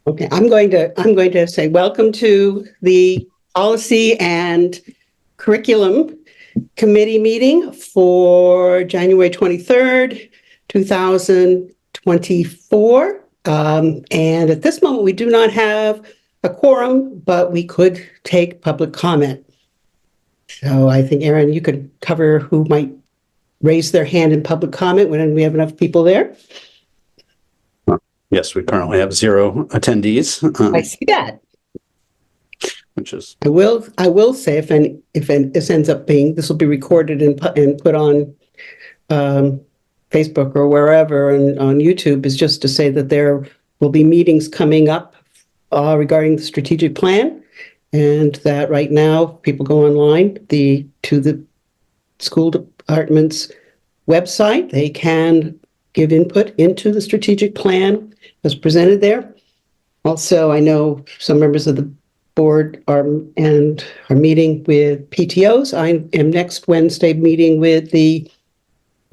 Okay, I'm going to say welcome to the Policy and Curriculum Committee meeting for January 23rd, 2024. And at this moment, we do not have a quorum, but we could take public comment. So I think, Erin, you could cover who might raise their hand in public comment when we have enough people there. Yes, we currently have 0 attendees. I see that. Which is. I will say if this ends up being, this will be recorded and put on Facebook or wherever and on YouTube, is just to say that there will be meetings coming up regarding the strategic plan, and that right now people go online to the school department's website. They can give input into the strategic plan as presented there. Also, I know some members of the board are meeting with PTOs. I am next Wednesday meeting with on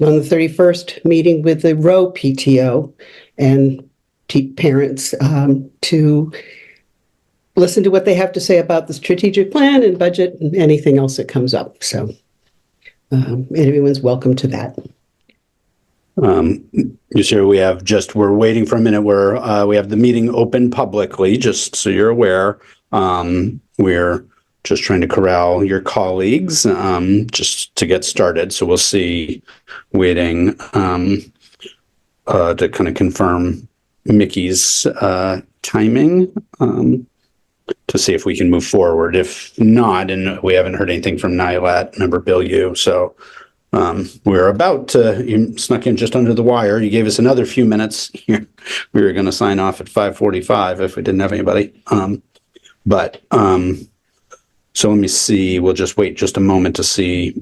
the 31st, meeting with the row PTO and parents to listen to what they have to say about the strategic plan and budget and anything else that comes up. So everyone's welcome to that. You sure we're waiting for a minute where we have the meeting open publicly, just so you're aware. We're just trying to corral your colleagues just to get started. So we'll see, waiting to kind of confirm Mickey's timing to see if we can move forward. If not, and we haven't heard anything from Nylat, member Bill Yu. So we're about to, you snuck in just under the wire. You gave us another few minutes here. We were going to sign off at 5:45 if we didn't have anybody. So let me see. We'll just wait just a moment to see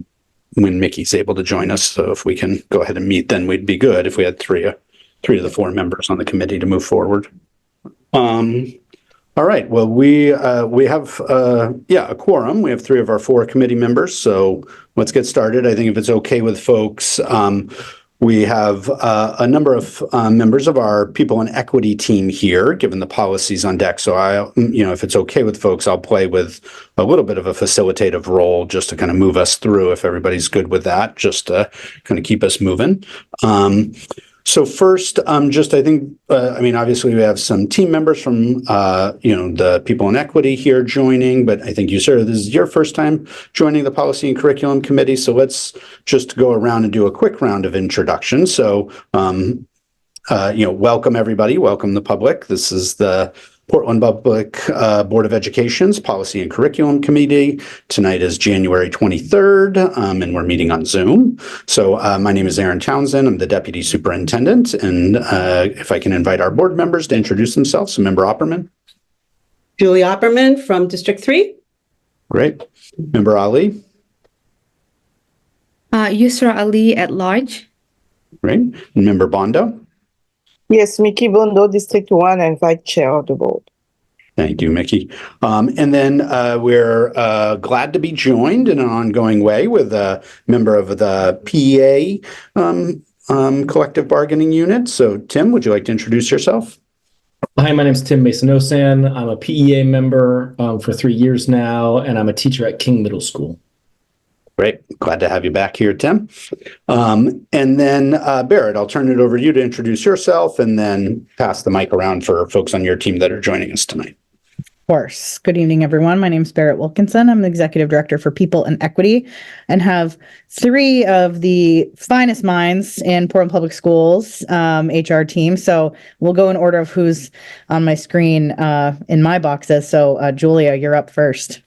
when Mickey's able to join us. So if we can go ahead and meet, then we'd be good if we had three of the 4 members on the committee to move forward. All right. Well, we have a quorum. We have 3 of our 4 committee members. So let's get started. I think if it's okay with folks, we have a number of members of our people and equity team here, given the policies on deck. So if it's okay with folks, I'll play with a little bit of a facilitative role just to kind of move us through, if everybody's good with that, just to kind of keep us moving. So first, I think, obviously we have some team members from, the people in equity here joining, but I think you, sir, this is your first time joining the Policy and Curriculum Committee. So let's just go around and do a quick round of introductions. So, welcome everybody, welcome the public. This is the Portland Public Board of Education's Policy and Curriculum Committee. Tonight is January 23rd, and we're meeting on Zoom. So my name is Aaron Townsend. I'm the Deputy Superintendent, and if I can invite our board members to introduce themselves. So Member Opperman. Julie Opperman from District 3. Great. Member Ali. Yusra Ali at large. Great. And Member Bondo. Yes, Mickey Bondo, District 1, and Vice Chair of the Board. Thank you, Mickey. And then we're glad to be joined in an ongoing way with a member of the PEA Collective Bargaining Unit. So, Tim, would you like to introduce yourself? Hi, my name is Tim Masonosan. I'm a PEA member for 3 years now, and I'm a teacher at King Middle School. Great. Glad to have you back here, Tim. And then Barrett, I'll turn it over to you to introduce yourself and then pass the mic around for folks on your team that are joining us tonight. Of course. Good evening, everyone. My name is Barrett Wilkinson. I'm the Executive Director for People and Equity and have 3 of the finest minds in Portland Public Schools HR team. So we'll go in order of who's on my screen in my boxes. So Julia, you're up first.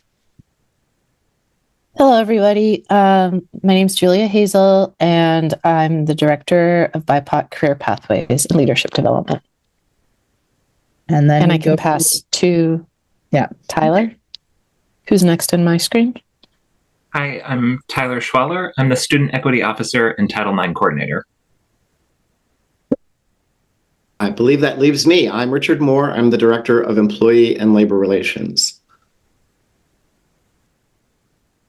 Hello, everybody. My name is Julia Hazel, and I'm the Director of BIPOC Career Pathways and Leadership Development. And then I can pass to Tyler, who's next in my screen. Hi, I'm Tyler Schwaller. I'm the Student Equity Officer and Title IX Coordinator. I believe that leaves me. I'm Richard Moore. I'm the Director of Employee and Labor Relations.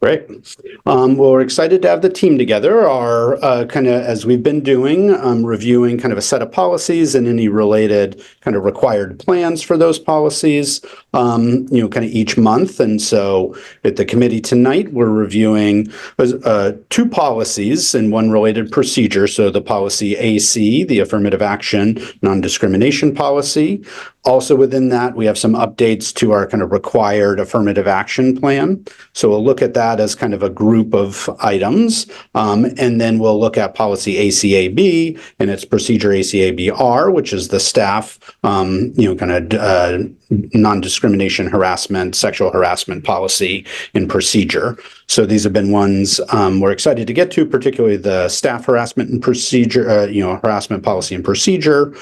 Great. Well, we're excited to have the team together. Our kind of, as we've been doing, reviewing kind of a set of policies and any related kind of required plans for those policies, kind of each month. And so at the committee tonight, we're reviewing two policies and one related procedure. So the policy AC, the Affirmative Action Non-discrimination policy. Also within that, we have some updates to our kind of required affirmative action plan. So we'll look at that as kind of a group of items. And then we'll look at policy ACAB and its procedure ACAB-R, which is the staff, kind of non-discrimination harassment, sexual harassment policy and procedure. So these have been ones we're excited to get to, particularly the staff harassment and procedure, harassment policy and procedure,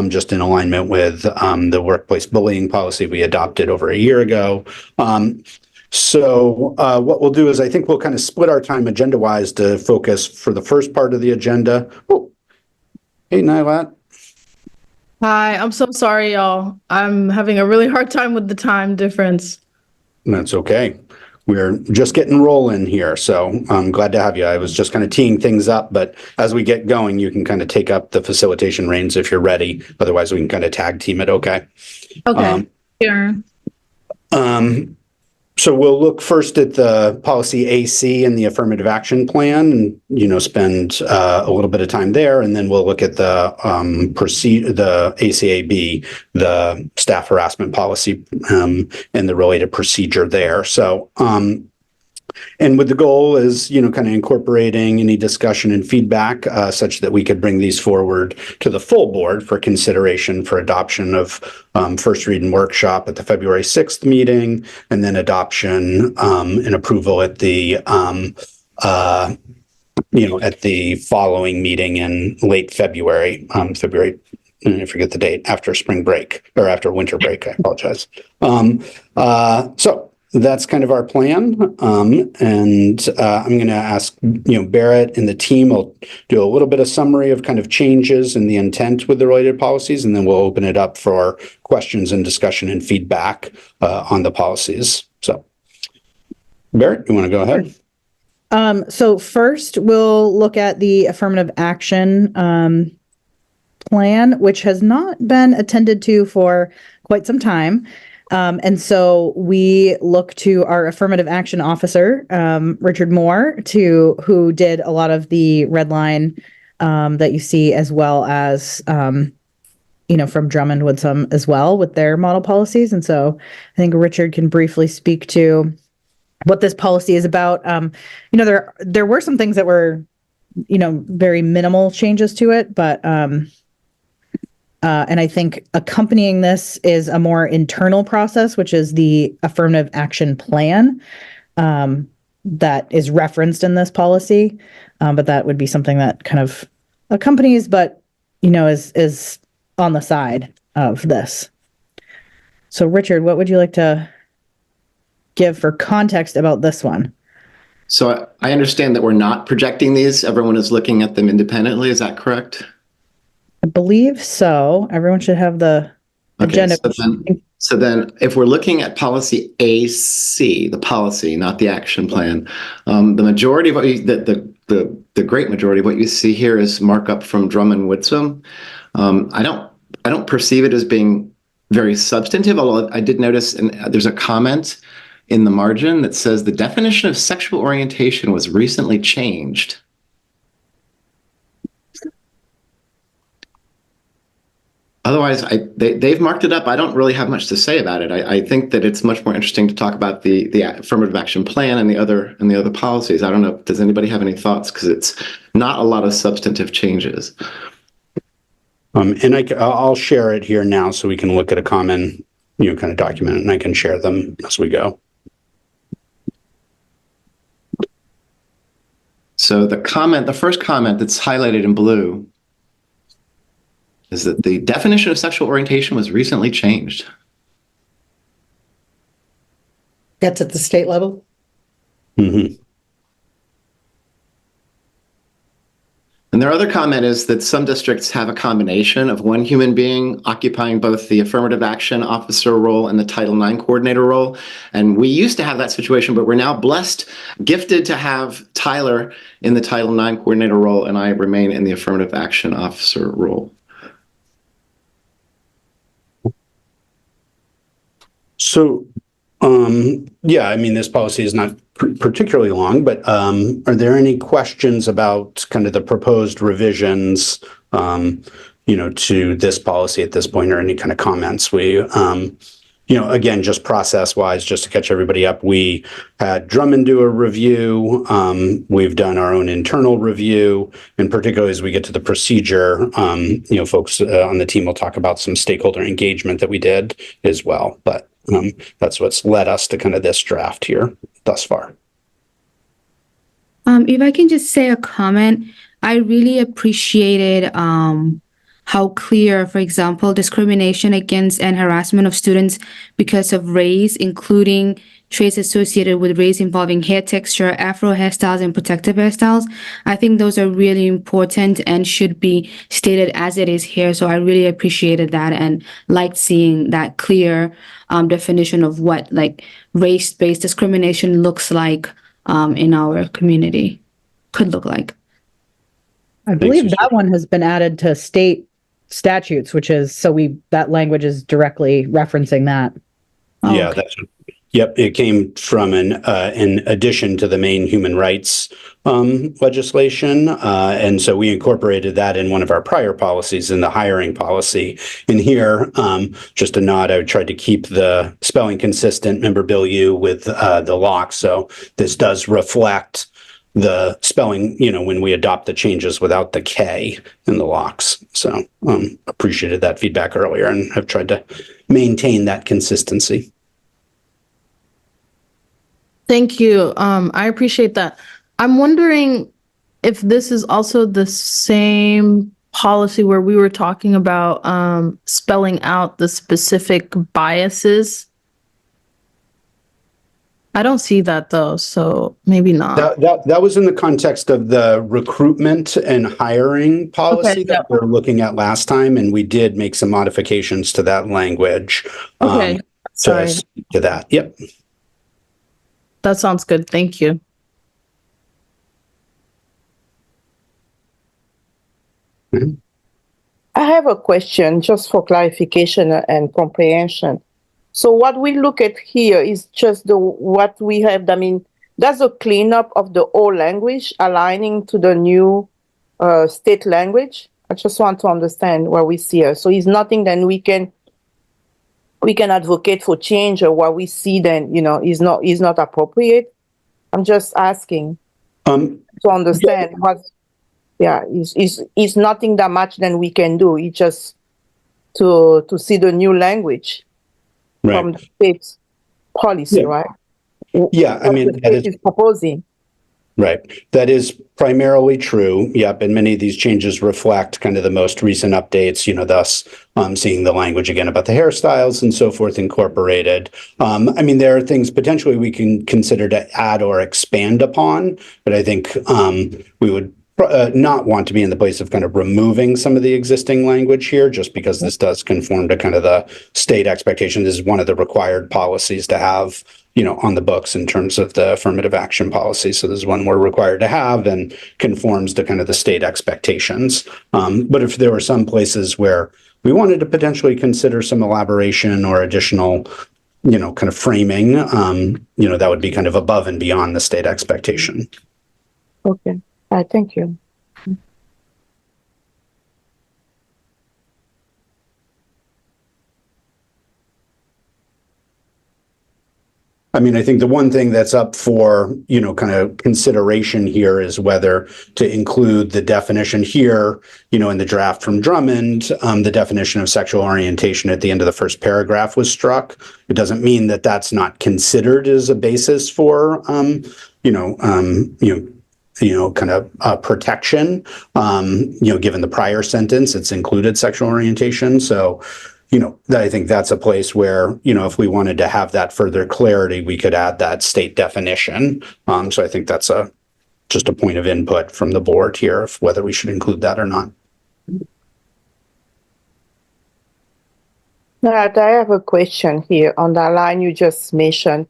just in alignment with the workplace bullying policy we adopted over a year ago. So what we'll do is I think we'll kind of split our time agenda-wise to focus for the first part of the agenda. Oh, hey, Nylat. Hi, I'm so sorry, y'all. I'm having a really hard time with the time difference. That's okay. We're just getting rolling here, so I'm glad to have you. I was just kind of teeing things up, but as we get going, you can kind of take up the facilitation reins if you're ready. Otherwise, we can kind of tag team it, okay? Okay, sure. So we'll look first at the policy AC and the affirmative action plan and, spend a little bit of time there. And then we'll look at the ACAB, the staff harassment policy, and the related procedure there. So, and with the goal is, kind of incorporating any discussion and feedback such that we could bring these forward to the full board for consideration for adoption of first read and workshop at the February 6th meeting, and then adoption and approval at the, at the following meeting in late February, I forget the date, after spring break or after winter break, I apologize. So that's kind of our plan. And I'm going to ask, Barrett and the team will do a little bit of summary of kind of changes and the intent with the related policies, and then we'll open it up for questions and discussion and feedback on the policies. So, Barrett, you want to go ahead? So first, we'll look at the affirmative action plan, which has not been attended to for quite some time. And so we look to our affirmative action officer, Richard Moore, who did a lot of the red line that you see, as well as, from Drummond with some as well with their model policies. And so I think Richard can briefly speak to what this policy is about. There were some things that were, very minimal changes to it, but and I think accompanying this is a more internal process, which is the affirmative action plan that is referenced in this policy. But that would be something that kind of accompanies, but, is on the side of this. So, Richard, what would you like to give for context about this one? So I understand that we're not projecting these. Everyone is looking at them independently. Is that correct? I believe so. Everyone should have the agenda. So then if we're looking at policy AC, the policy, not the action plan, the majority of what the great majority of what you see here is markup from Drummond Woodsum. I don't perceive it as being very substantive, although I did notice, and there's a comment in the margin that says the definition of sexual orientation was recently changed. Otherwise, they've marked it up. I don't really have much to say about it. I think that it's much more interesting to talk about the affirmative action plan and the other policies. I don't know. Does anybody have any thoughts? Because it's not a lot of substantive changes. And I'll share it here now so we can look at a common, kind of document, and I can share them as we go. So the first comment that's highlighted in blue is that the definition of sexual orientation was recently changed. That's at the state level? Mm-hmm. And their other comment is that some districts have a combination of one human being occupying both the affirmative action officer role and the Title IX coordinator role. And we used to have that situation, but we're now blessed, gifted to have Tyler in the Title IX coordinator role, and I remain in the affirmative action officer role. So, yeah, I mean, this policy is not particularly long, but are there any questions about kind of the proposed revisions, to this policy at this point, or any kind of comments? We, again, just process-wise, just to catch everybody up, we had Drummond do a review. We've done our own internal review, and particularly as we get to the procedure, folks on the team will talk about some stakeholder engagement that we did as well. But that's what's led us to kind of this draft here thus far. If I can just say a comment, I really appreciated how clear, for example, discrimination against and harassment of students because of race, including traits associated with race involving hair texture, afro hairstyles, and protective hairstyles. I think those are really important and should be stated as it is here. So I really appreciated that and liked seeing that clear definition of what like race-based discrimination looks like in our community, could look like. I believe that one has been added to state statutes, which is, that language is directly referencing that. Oh, Yeah, okay. Yep, it came from in addition to the Maine human rights legislation. And so we incorporated that in one of our prior policies in the hiring policy. In here, just a nod, I tried to keep the spelling consistent, member Bill U, with the lock. So this does reflect the spelling, when we adopt the changes without the K in the locks. So appreciated that feedback earlier and have tried to maintain that consistency. Thank you. I appreciate that. I'm wondering if this is also the same policy where we were talking about spelling out the specific biases. I don't see that though, so maybe not. That was in the context of the recruitment and hiring policy that we were looking at last time, and we did make some modifications to that language. Okay, sorry. To speak to that. Yep. That sounds good. Thank you. I have a question just for clarification and comprehension. So what we look at here is just what we have. I mean, that's a cleanup of the old language aligning to the new state language. I just want to understand what we see here. So it's nothing that we can advocate for change, or what we see then, is not appropriate. I'm just asking to understand it's nothing that much than we can do. It's just to see the new language from the state's policy, right? Yeah, I mean, that is proposing. Right. That is primarily true. Yep. And many of these changes reflect kind of the most recent updates, thus seeing the language again about the hairstyles and so forth incorporated. I mean, there are things potentially we can consider to add or expand upon, but I think we would not want to be in the place of kind of removing some of the existing language here, just because this does conform to kind of the state expectation. This is one of the required policies to have, on the books in terms of the affirmative action policy. So this is one we're required to have and conforms to kind of the state expectations. But if there were some places where we wanted to potentially consider some elaboration or additional, kind of framing, that would be kind of above and beyond the state expectation. Okay. All right, thank you. I mean, I think the one thing that's up for, kind of consideration here is whether to include the definition here, in the draft from Drummond, the definition of sexual orientation at the end of the first paragraph was struck. It doesn't mean that that's not considered as a basis for, kind of protection, given the prior sentence, it's included sexual orientation. So, I think that's a place where, if we wanted to have that further clarity, we could add that state definition. So I think that's a just a point of input from the board here of whether we should include that or not. Right, I have a question here on that line you just mentioned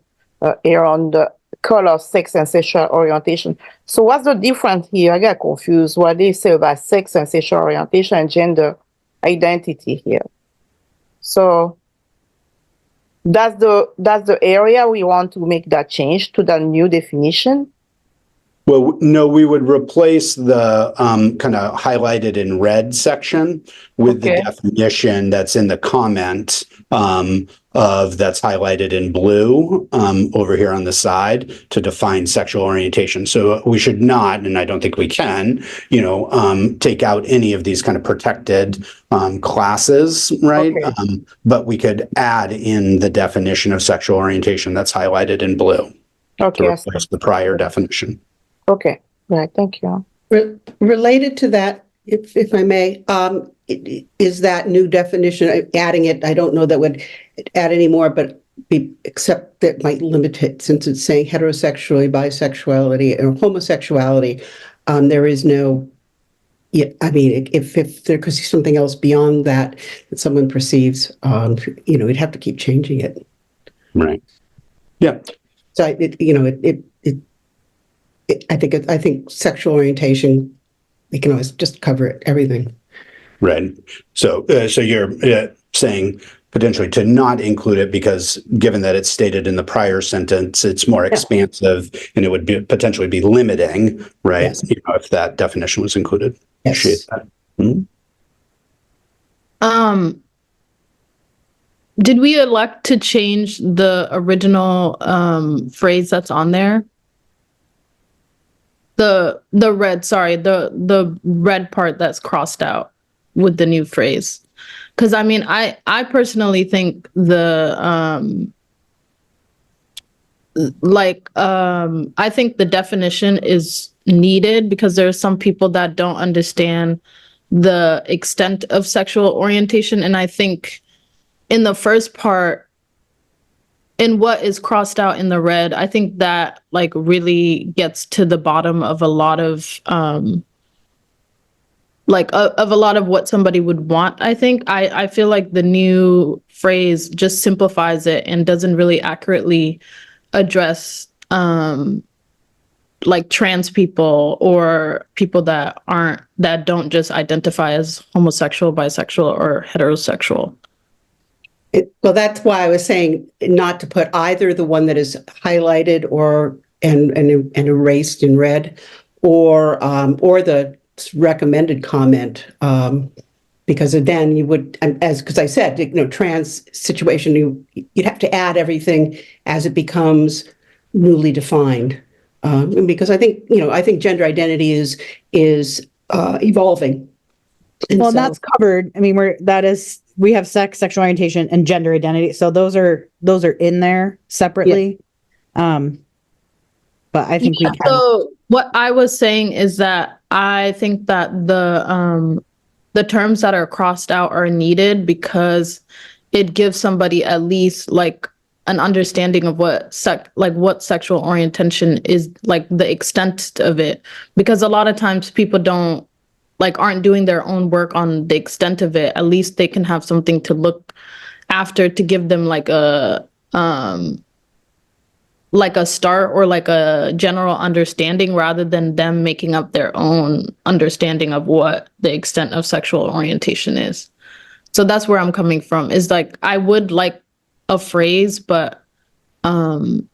here on the color, sex, and sexual orientation. So what's the difference here? I got confused what they say about sex and sexual orientation and gender identity here. So that's the area we want to make that change to the new definition. Well, no, we would replace the kind of highlighted in red section with the definition that's in the comment of that's highlighted in blue over here on the side to define sexual orientation. So we should not, and I don't think we can, take out any of these kind of protected classes, right? But we could add in the definition of sexual orientation that's highlighted in blue to replace the prior definition. Okay, right, thank you. Related to that, if I may, is that new definition, adding it, I don't know that would add any more, but except that might limit it since it's saying heterosexuality, bisexuality, or homosexuality. There is no, if there could be something else beyond that someone perceives, we'd have to keep changing it. Right. Yeah. So I think sexual orientation, we can always just cover everything. Right. So you're saying potentially to not include it because given that it's stated in the prior sentence, it's more expansive and it would potentially be limiting, right? Yes. If that definition was included. Yes. Appreciate that. Mm-hmm. Did we elect to change the original phrase that's on there? The red part that's crossed out with the new phrase. Because I personally think I think the definition is needed because there are some people that don't understand the extent of sexual orientation. And I think in the first part, in what is crossed out in the red, I think that really gets to the bottom of a lot of of a lot of what somebody would want. I think I feel like the new phrase just simplifies it and doesn't really accurately address trans people or people that don't just identify as homosexual, bisexual, or heterosexual. Well, that's why I was saying not to put either the one that is highlighted and erased in red, or the recommended comment, because then you would, because I said, trans situation, you'd have to add everything as it becomes newly defined, because I think gender identity is evolving. And well, that's covered. We have sex, sexual orientation, and gender identity. So those are in there separately. Yeah. But I think we can. So what I was saying is that I think that the terms that are crossed out are needed because it gives somebody at least an understanding of what sexual orientation is, the extent of it. Because a lot of times people aren't doing their own work on the extent of it. At least they can have something to look after to give them a start or a general understanding rather than them making up their own understanding of what the extent of sexual orientation is. So that's where I'm coming from, is I would like a phrase, but I'm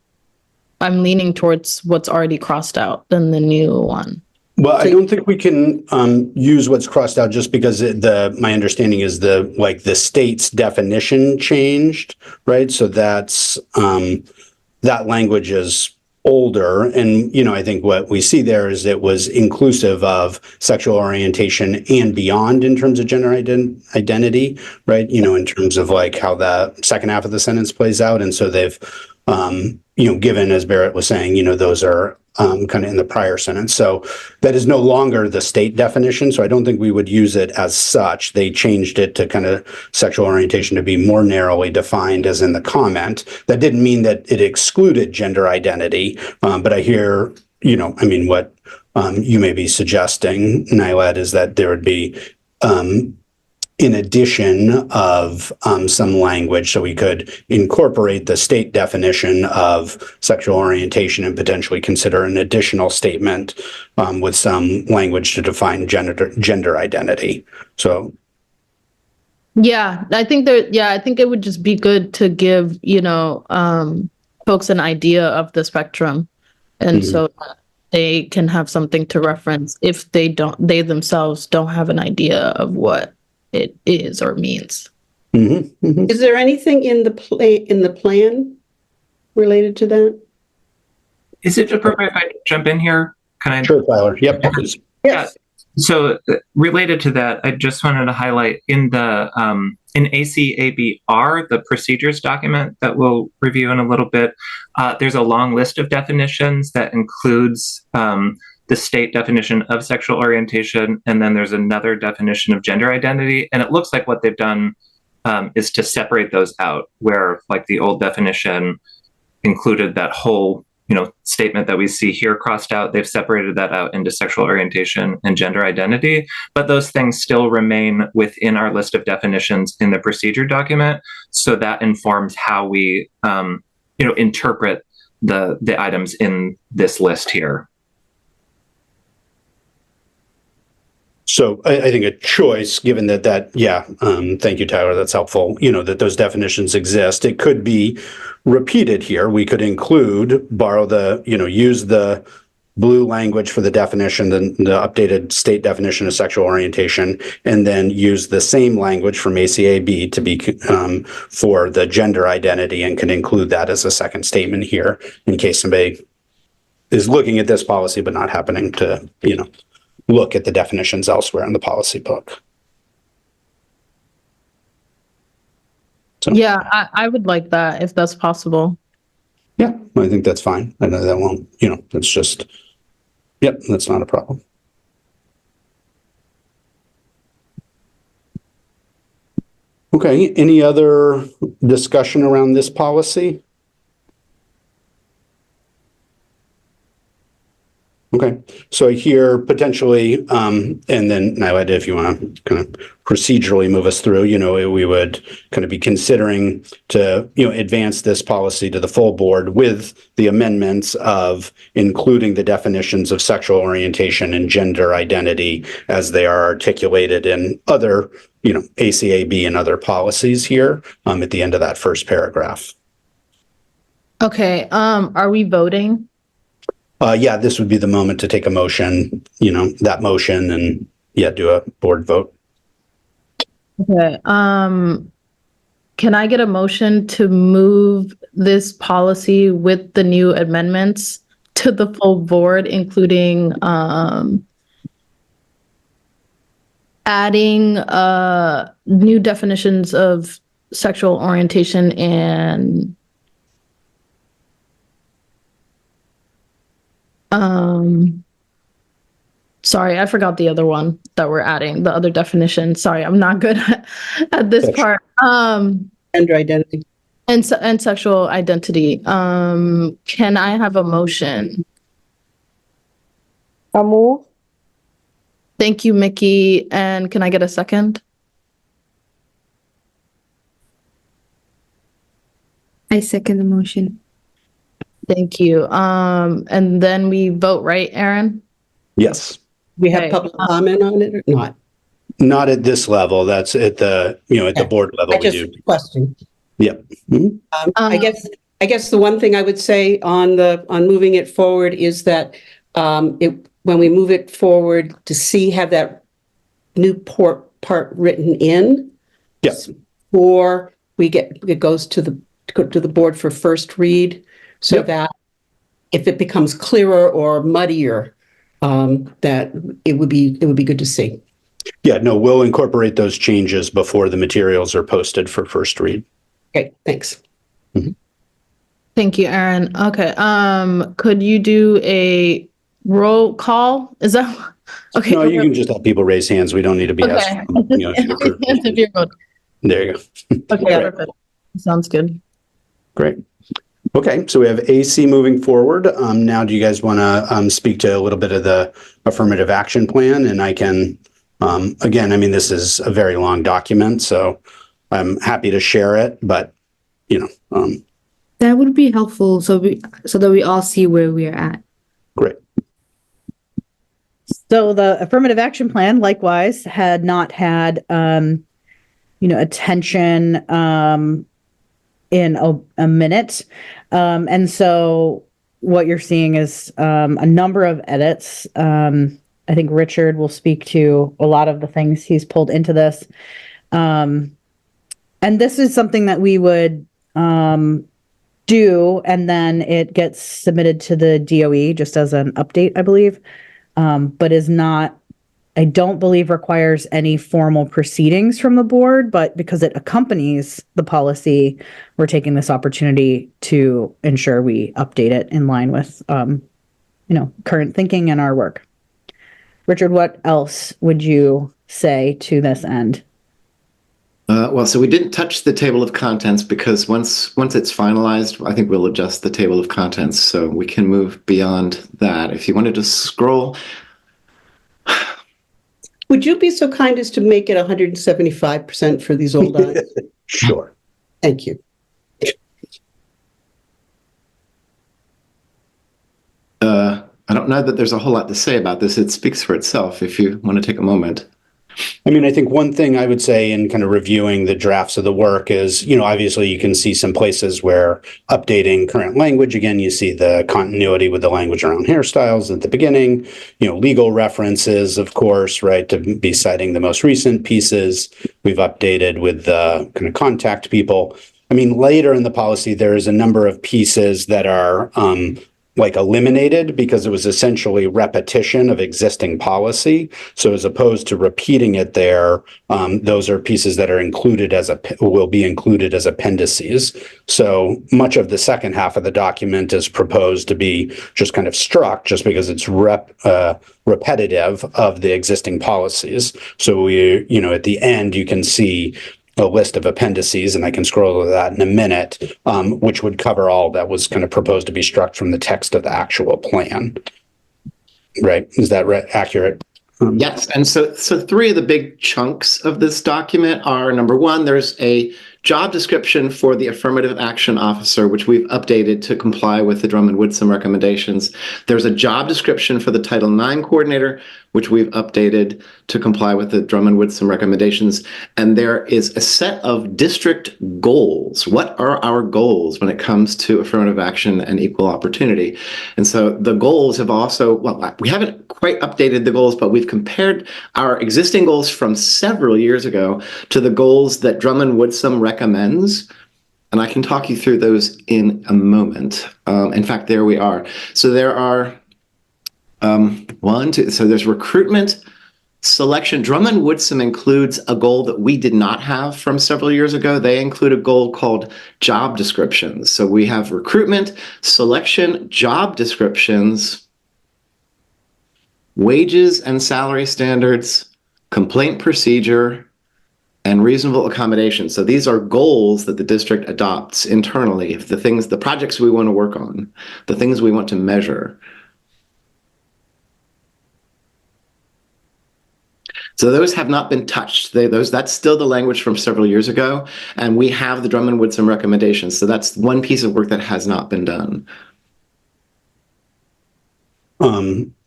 leaning towards what's already crossed out than the new one. Well, I don't think we can use what's crossed out just because my understanding is the state's definition changed, right? So that's that language is older, and I think what we see there is it was inclusive of sexual orientation and beyond in terms of gender identity, right? In terms of how the second half of the sentence plays out, and so they've given, as Barrett was saying, those are kind of in the prior sentence. So that is no longer the state definition. So I don't think we would use it as such. They changed it to kind of sexual orientation to be more narrowly defined as in the comment. That didn't mean that it excluded gender identity. But I hear I mean, what you may be suggesting, Nylad, is that there would be in addition of some language, so we could incorporate the state definition of sexual orientation and potentially consider an additional statement with some language to define gender identity. So, Yeah, I think I think it would just be good to give, folks an idea of the spectrum. And so that they can have something to reference if they themselves don't have an idea of what it is or means. Is there anything in the plan related to that? Is it appropriate if I jump in here? Can I? Sure, Tyler. Yep. Yes. Yeah. So related to that, I just wanted to highlight in the in ACAB-R, the procedures document that we'll review in a little bit, there's a long list of definitions that includes the state definition of sexual orientation, and then there's another definition of gender identity. And it looks like what they've done is to separate those out, where like the old definition included that whole statement that we see here crossed out. They've separated that out into sexual orientation and gender identity, but those things still remain within our list of definitions in the procedure document. So that informs how we, interpret the items in this list here. So I think a choice, given that thank you, Tyler, that's helpful, that those definitions exist. It could be repeated here. We could use the blue language for the definition, the updated state definition of sexual orientation, and then use the same language from ACAB to be for the gender identity, and can include that as a second statement here in case somebody is looking at this policy but not happening to, look at the definitions elsewhere in the policy book. So, yeah, I would like that if that's possible. Yeah, I think that's fine. I know that won't, that's just, that's not a problem. Okay, any other discussion around this policy? Okay, so here potentially, and then Nylad, if you want to kind of procedurally move us through, we would kind of be considering to, advance this policy to the full board with the amendments of including the definitions of sexual orientation and gender identity as they are articulated in other, ACAB and other policies here at the end of that first paragraph. Okay, are we voting? This would be the moment to take a motion, that motion, and do a board vote. Okay. Can I get a motion to move this policy with the new amendments to the full board, including adding new definitions of sexual orientation and sorry, I forgot the other one that we're adding, the other definition. Sorry, I'm not good at this part. Gender identity. And sexual identity. Can I have a motion? I move. Thank you, Mickey. And can I get a second? I second the motion. Thank you. And then we vote, right, Aaron? Yes. We have Okay. public comment on it or not? Not at this level. That's at the, at the board level. I just question. Yep. Mhm. I guess the one thing I would say on moving it forward is that when we move it forward to have that new part written in. Yes. Or it goes to the board for first read, so that if it becomes clearer or muddier, that it would be good to see. Yeah, no, we'll incorporate those changes before the materials are posted for first read. Okay, thanks. Thank you, Aaron. Okay. Could you do a roll call? Is that okay? No, you can just have people raise hands. We don't need to be asked. There you go. Okay, perfect. Sounds good. Great. Okay, so we have AC moving forward. Now, do you guys want to speak to a little bit of the affirmative action plan? And I can, again, I mean, this is a very long document, so I'm happy to share it, but, That would be helpful so that we all see where we are at. great. So the affirmative action plan, likewise, had not had, attention in a minute. And so what you're seeing is a number of edits. I think Richard will speak to a lot of the things he's pulled into this. And this is something that we would do, and then it gets submitted to the DOE just as an update, I believe, but is not, I don't believe requires any formal proceedings from the board, but because it accompanies the policy, we're taking this opportunity to ensure we update it in line with, current thinking and our work. Richard, what else would you say to this end? So we didn't touch the table of contents because once it's finalized, I think we'll adjust the table of contents so we can move beyond that. If you wanted to scroll. Would you be so kind as to make it 175% for these old eyes? Sure. Thank you. I don't know that there's a whole lot to say about this. It speaks for itself if you want to take a moment. I mean, I think one thing I would say in kind of reviewing the drafts of the work is, obviously you can see some places where updating current language, again, you see the continuity with the language around hairstyles at the beginning, legal references, of course, right, to be citing the most recent pieces. We've updated with the kind of contact people. I mean, later in the policy, there is a number of pieces that are eliminated because it was essentially repetition of existing policy. So as opposed to repeating it there, those are pieces that are will be included as appendices. So much of the second half of the document is proposed to be just kind of struck just because it's repetitive of the existing policies. So at the end, you can see a list of appendices, and I can scroll to that in a minute, which would cover all that was kind of proposed to be struck from the text of the actual plan. Right? Is that accurate? Yes. And so three of the big chunks of this document are, number one, there's a job description for the affirmative action officer, which we've updated to comply with the Drummond-Woodson recommendations. There's a job description for the Title IX coordinator, which we've updated to comply with the Drummond-Woodson recommendations. And there is a set of district goals. What are our goals when it comes to affirmative action and equal opportunity? And so the goals have also, we haven't quite updated the goals, but we've compared our existing goals from several years ago to the goals that Drummond-Woodson recommends. And I can talk you through those in a moment. In fact, there we are. So there are so there's recruitment, selection. Drummond-Woodson includes a goal that we did not have from several years ago. They include a goal called job descriptions. So we have recruitment, selection, job descriptions, wages and salary standards, complaint procedure, and reasonable accommodation. So these are goals that the district adopts internally, the projects we want to work on, the things we want to measure. So those have not been touched. That's still the language from several years ago, and we have the Drummond-Woodson recommendations. So that's one piece of work that has not been done.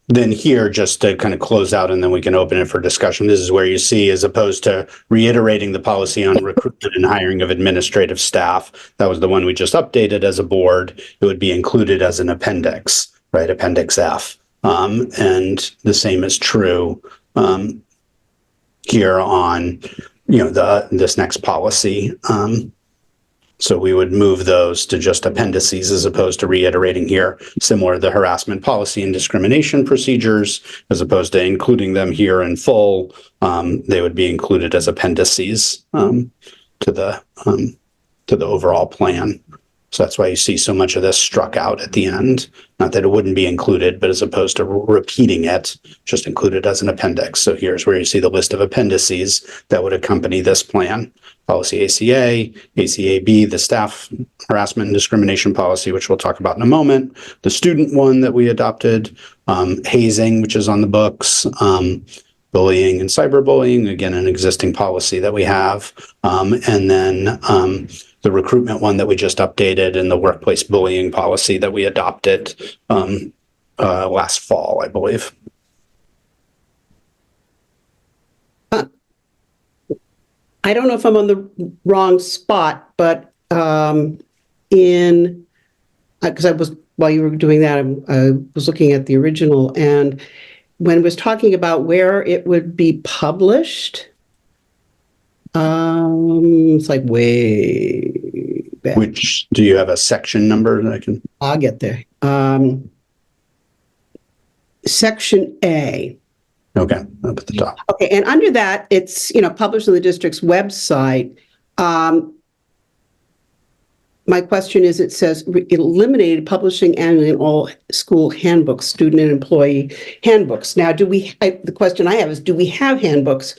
Then here, just to kind of close out, and then we can open it for discussion. This is where you see, as opposed to reiterating the policy on recruitment and hiring of administrative staff, that was the one we just updated as a board. It would be included as an appendix, right? Appendix F. And the same is true here on, this next policy. So we would move those to just appendices as opposed to reiterating here, similar to the harassment policy and discrimination procedures, as opposed to including them here in full. They would be included as appendices to the overall plan. So that's why you see so much of this struck out at the end. Not that it wouldn't be included, but as opposed to repeating it, just included as an appendix. So here's where you see the list of appendices that would accompany this plan. Policy ACA, ACAB, the staff harassment and discrimination policy, which we'll talk about in a moment, the student one that we adopted, hazing, which is on the books, bullying and cyberbullying, again, an existing policy that we have, and then the recruitment one that we just updated, and the workplace bullying policy that we adopted last fall, I believe. I don't know if I'm on the wrong spot, but because while you were doing that, I was looking at the original, and when it was talking about where it would be published, it's like way back. Which, do you have a section number that I can? I'll get there. Section A. Okay, up at the top. Okay, and under that, it's, published on the district's website. My question is, it says it eliminated publishing annually in all school handbooks, student and employee handbooks. Now, the question I have is, do we have handbooks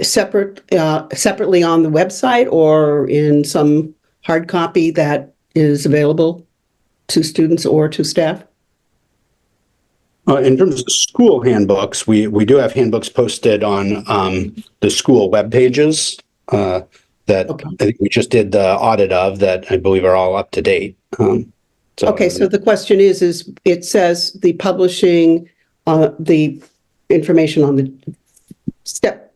separately on the website or in some hard copy that is available to students or to staff? In terms of school handbooks, we do have handbooks posted on the school web pages that I think we just did the audit of, that I believe are all up to date. So the question is it says the publishing, the information on the step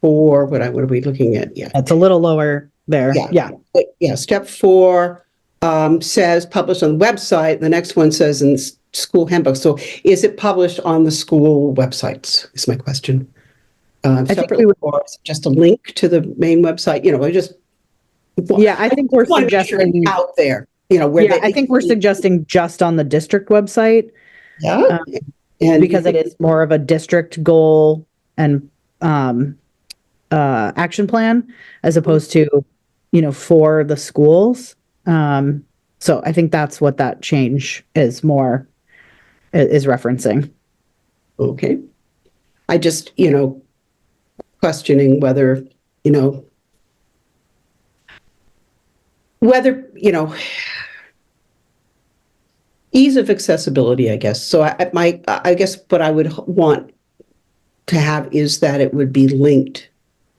4, what are we looking at? Yeah. It's a little lower there. Yeah. Step 4 says published on the website. The next one says in school handbook. So is it published on the school websites, is my question. Separately, or is it just a link to the main website? I think we're suggesting out there, I think we're suggesting just on the district website. Yeah. And because it is more of a district goal and action plan as opposed to, for the schools. So I think that's what that change is referencing. Okay. I just, questioning whether ease of accessibility, I guess. So I guess what I would want to have is that it would be linked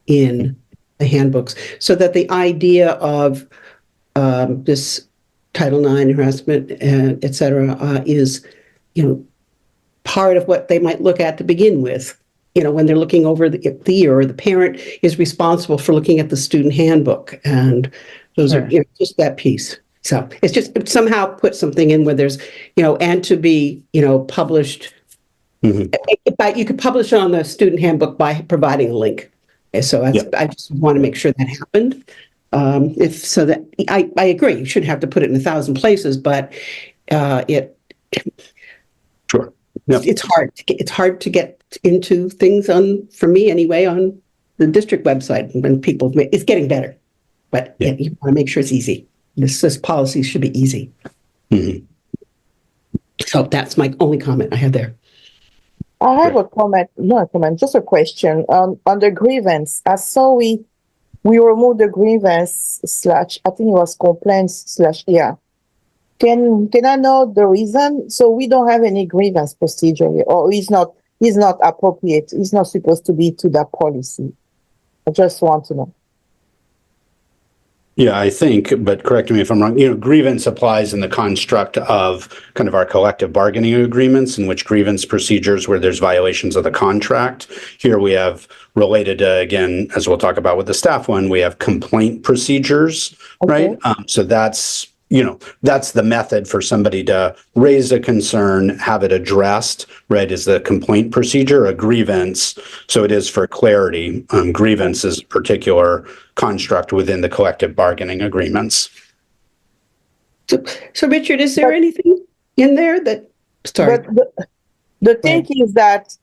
in the handbooks, so that the idea of this Title IX harassment, et cetera, is, part of what they might look at to begin with. When they're looking over the year, or the parent is responsible for looking at the student handbook, and those are just that piece. So it's just somehow put something in where there's, and to be, published. But you could publish it on the student handbook by providing a link. So I just want to make sure that happened. I agree, you shouldn't have to put it in 1,000 places, but Sure. Yep. It's hard to get into things for me anyway, on the district website. When it's getting better, but you want to make sure it's easy. This policy should be easy. Mm-hmm. So that's my only comment I have there. I have a comment, not a comment, just a question. On the grievance, I saw we removed the grievance / I think it was complaints / Can I know the reason? So we don't have any grievance procedure, or it's not appropriate. It's not supposed to be to that policy. I just want to know. Yeah, I think, but correct me if I'm wrong, grievance applies in the construct of kind of our collective bargaining agreements, in which grievance procedures where there's violations of the contract. Here we have related to, again, as we'll talk about with the staff one, we have complaint procedures, right? So that's the method for somebody to raise a concern, have it addressed, right, is the complaint procedure. A grievance, so it is for clarity, grievance is a particular construct within the collective bargaining agreements. So Richard, is there anything in there that, sorry. But the thing is that,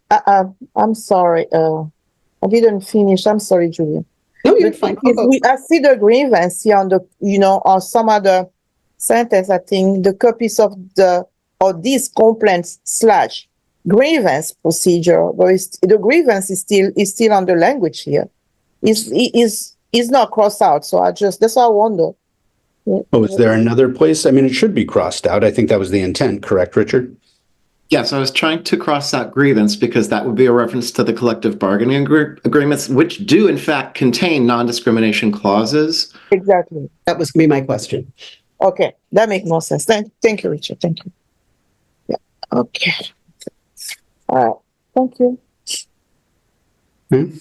I'm sorry, I didn't finish. I'm sorry, Julia. No, you're fine. I see the grievance here on the, on some sentence, I think the copies of these complaints slash grievance procedure, but the grievance is still on the language here. Is not crossed out. So that's why I wonder. Oh, is there another place? I mean, it should be crossed out. I think that was the intent, correct, Richard? Yes, I was trying to cross out grievance because that would be a reference to the collective bargaining agreements, which do in fact contain non-discrimination clauses. Exactly. That was gonna be my question. Okay, that makes more sense. Thank you, Richard. Thank you. Yeah. Okay. All right. Thank you. Okay.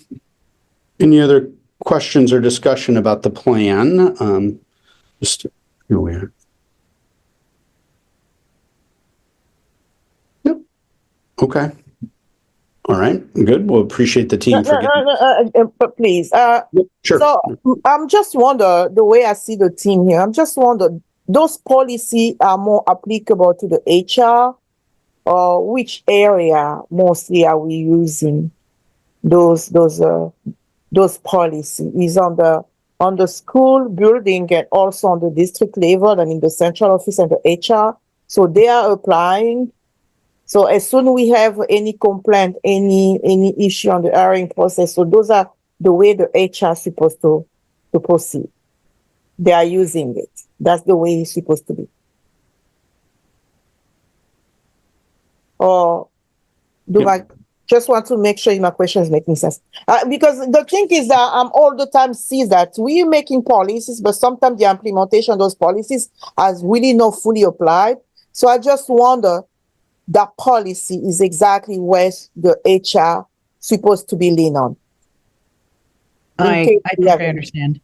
Any other questions or discussion about the plan? Just here we are. Yep. Okay. All right. Good. We'll appreciate the team for getting. But please. Yep, sure. So I'm just wonder the way I see the team here. I'm just wonder those policies are more applicable to the HR, or which area mostly are we using those policies? Is on the school building and also on the district level and in the central office and the HR. So they are applying. So as soon we have any complaint, any issue on the hiring process, so those are the way the HR is supposed to proceed. They are using it. That's the way it's supposed to be. Or do I just want to make sure my question is making sense? Because the thing is that I'm all the time see that we're making policies, but sometimes the implementation of those policies has really not fully applied. So I just wonder that policy is exactly where the HR supposed to be lean on. I think I understand.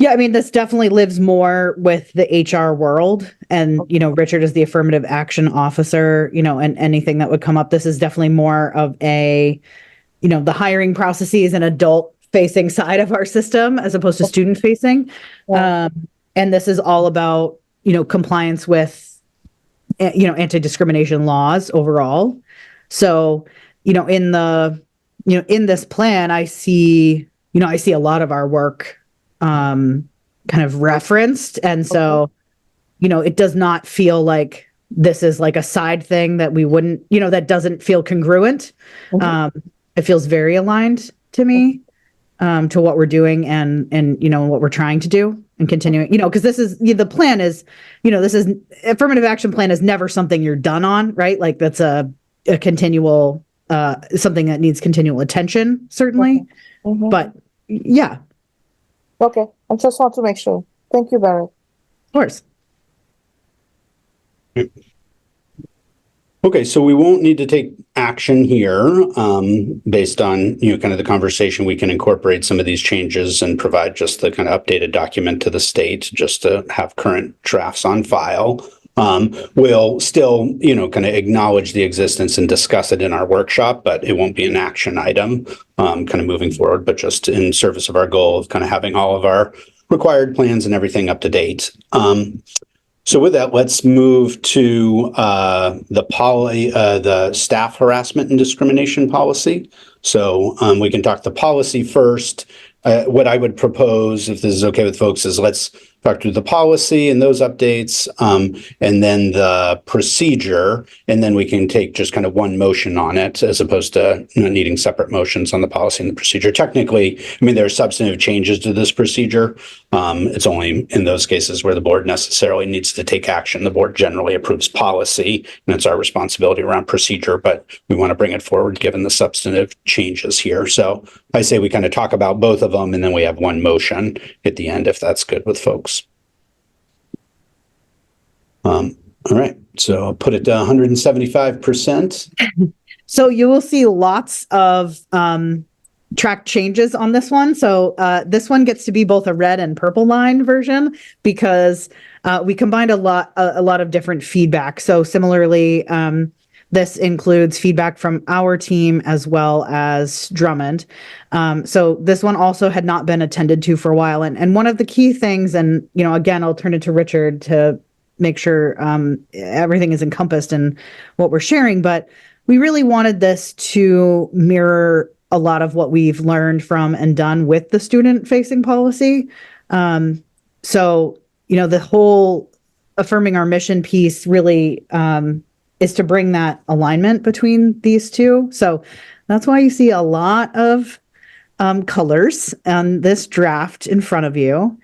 Yeah, I mean, this definitely lives more with the HR world. And, Richard is the affirmative action officer, and anything that would come up. This is definitely more of the hiring processes and adult facing side of our system as opposed to student facing. And this is all about, compliance with, anti-discrimination laws overall. So, in this plan, I see a lot of our work kind of referenced. And so, it does not feel like this is like a side thing that we wouldn't, that doesn't feel congruent. It feels very aligned to me, to what we're doing and what we're trying to do and continuing, because this is, the plan is, this is affirmative action plan is never something you're done on, right? Like that's a continual, something that needs continual attention, certainly. But yeah. Okay. I just want to make sure. Thank you, Barrett. Of course. Okay, so we won't need to take action here based on kind of the conversation. We can incorporate some of these changes and provide just the kind of updated document to the state just to have current drafts on file. We'll still kind of acknowledge the existence and discuss it in our workshop, but it won't be an action item kind of moving forward, but just in service of our goal of kind of having all of our required plans and everything up to date. So with that, let's move to the staff harassment and discrimination policy. So we can talk the policy first. What I would propose, if this is okay with folks, is let's talk through the policy and those updates, and then the procedure, and then we can take just kind of one motion on it as opposed to needing separate motions on the policy and the procedure. Technically, I mean, there are substantive changes to this procedure. It's only in those cases where the board necessarily needs to take action. The board generally approves policy, and it's our responsibility around procedure, but we want to bring it forward given the substantive changes here. So I say we kind of talk about both of them, and then we have one motion at the end, if that's good with folks. All right, so I'll put it to 175%. So you will see lots of track changes on this one. So this one gets to be both a red and purple line version because we combined a lot of different feedback. So similarly, this includes feedback from our team as well as Drummond. So this one also had not been attended to for a while. And one of the key things, and again, I'll turn it to Richard to make sure everything is encompassed in what we're sharing, but we really wanted this to mirror a lot of what we've learned from and done with the student-facing policy. So the whole affirming our mission piece really is to bring that alignment between these two. So that's why you see a lot of colors on this draft in front of you.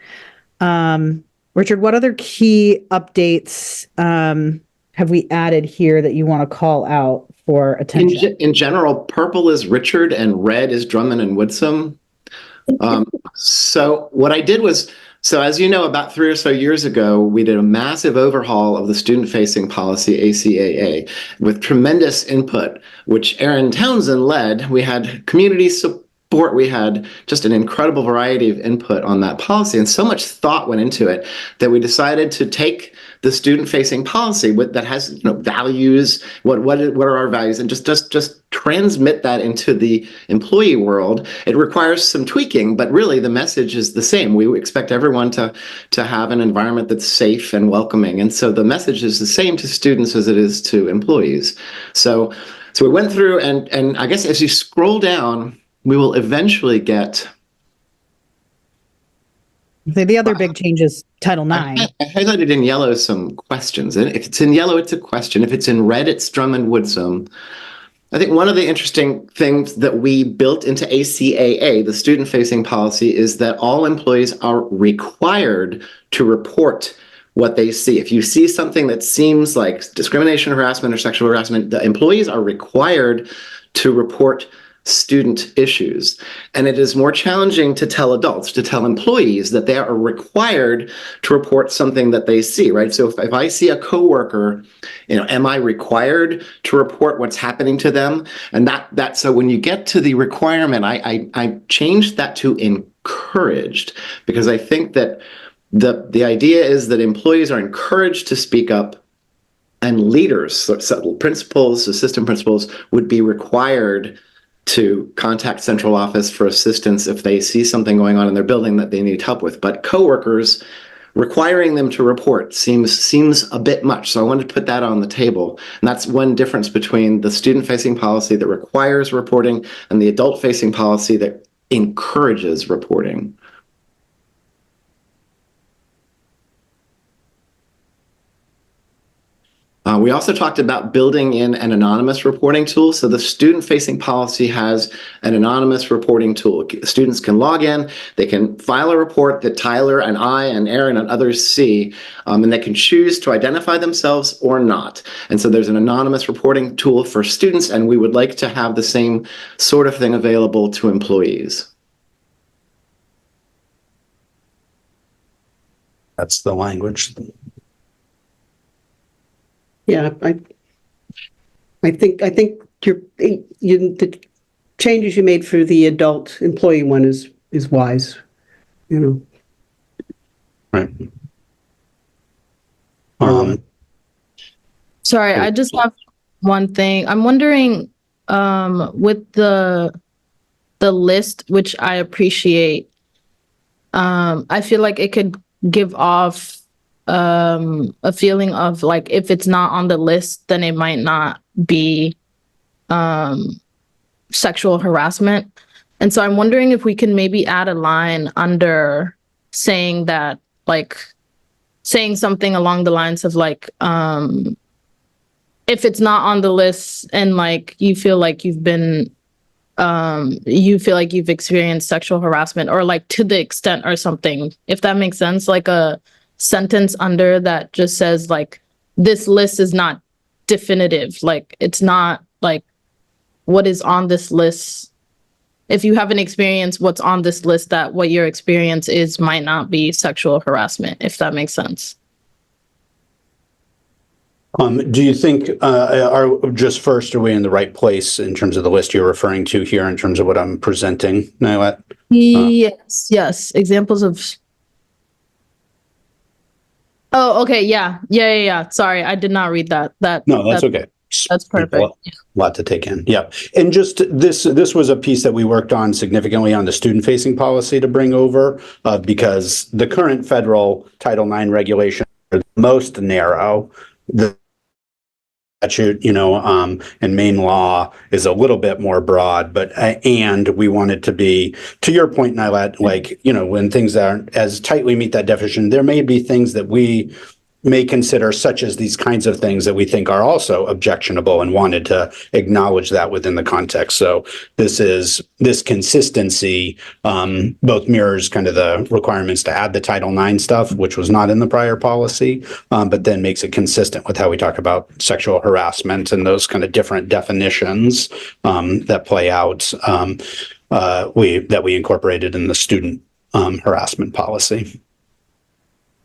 Richard, what other key updates have we added here that you want to call out for attention? In general, purple is Richard and red is Drummond and Woodsum. So what I did was, so as you know, about 3 or so years ago, we did a massive overhaul of the student-facing policy, ACAA, with tremendous input, which Erin Townsend led. We had community support. We had just an incredible variety of input on that policy, and so much thought went into it that we decided to take the student-facing policy that has values, what are our values, and just transmit that into the employee world. It requires some tweaking, but really the message is the same. We expect everyone to have an environment that's safe and welcoming, and so the message is the same to students as it is to employees. So we went through, and I guess as you scroll down, we will eventually get. The other big change is Title IX. I highlighted in yellow some questions. And if it's in yellow, it's a question. If it's in red, it's Drummond Woodsum. I think one of the interesting things that we built into ACAA, the student-facing policy, is that all employees are required to report what they see. If you see something that seems like discrimination, harassment, or sexual harassment, the employees are required to report student issues. And it is more challenging to tell adults, to tell employees that they are required to report something that they see, right? So if I see a coworker, am I required to report what's happening to them? And so when you get to the requirement, I changed that to encouraged, because I think that the idea is that employees are encouraged to speak up, and leaders, so principals, assistant principals, would be required to contact central office for assistance if they see something going on in their building that they need help with. But coworkers, requiring them to report seems a bit much. So I wanted to put that on the table. And that's one difference between the student-facing policy that requires reporting and the adult-facing policy that encourages reporting. We also talked about building in an anonymous reporting tool. So the student-facing policy has an anonymous reporting tool. Students can log in, they can file a report that Tyler and I and Erin and others see, and they can choose to identify themselves or not. And so there's an anonymous reporting tool for students, and we would like to have the same sort of thing available to employees. That's the language. Yeah, I think the changes you made for the adult employee one is wise, Right. Sorry, I just have one thing. I'm wondering, with the list, which I appreciate, I feel like it could give off a feeling of like, if it's not on the list, then it might not be sexual harassment. And so I'm wondering if we can maybe add a line under saying that, like saying something along the lines of like, if it's not on the list and like you feel like you've experienced sexual harassment, or like to the extent or something, if that makes sense, like a sentence under that just says like, this list is not definitive, like it's not like what is on this list. If you haven't experienced what's on this list, that what your experience is might not be sexual harassment, if that makes sense. Do you think, are we in the right place in terms of the list you're referring to here in terms of what I'm presenting, Nylat? Yes. Examples of. Oh, okay. Yeah. Sorry, I did not read that. No, that's okay. That's perfect. A lot to take in. Yeah. And just this was a piece that we worked on significantly on the student-facing policy to bring over, because the current federal Title IX regulation are the most narrow. statute, and Maine law is a little bit more broad, but, and we want it to be, to your point, Nylat, like, when things aren't as tightly meet that definition, there may be things that we may consider, such as these kinds of things that we think are also objectionable, and wanted to acknowledge that within the context. So this consistency both mirrors kind of the requirements to add the Title IX stuff, which was not in the prior policy, but then makes it consistent with how we talk about sexual harassment and those kind of different definitions that play out that we incorporated in the student harassment policy.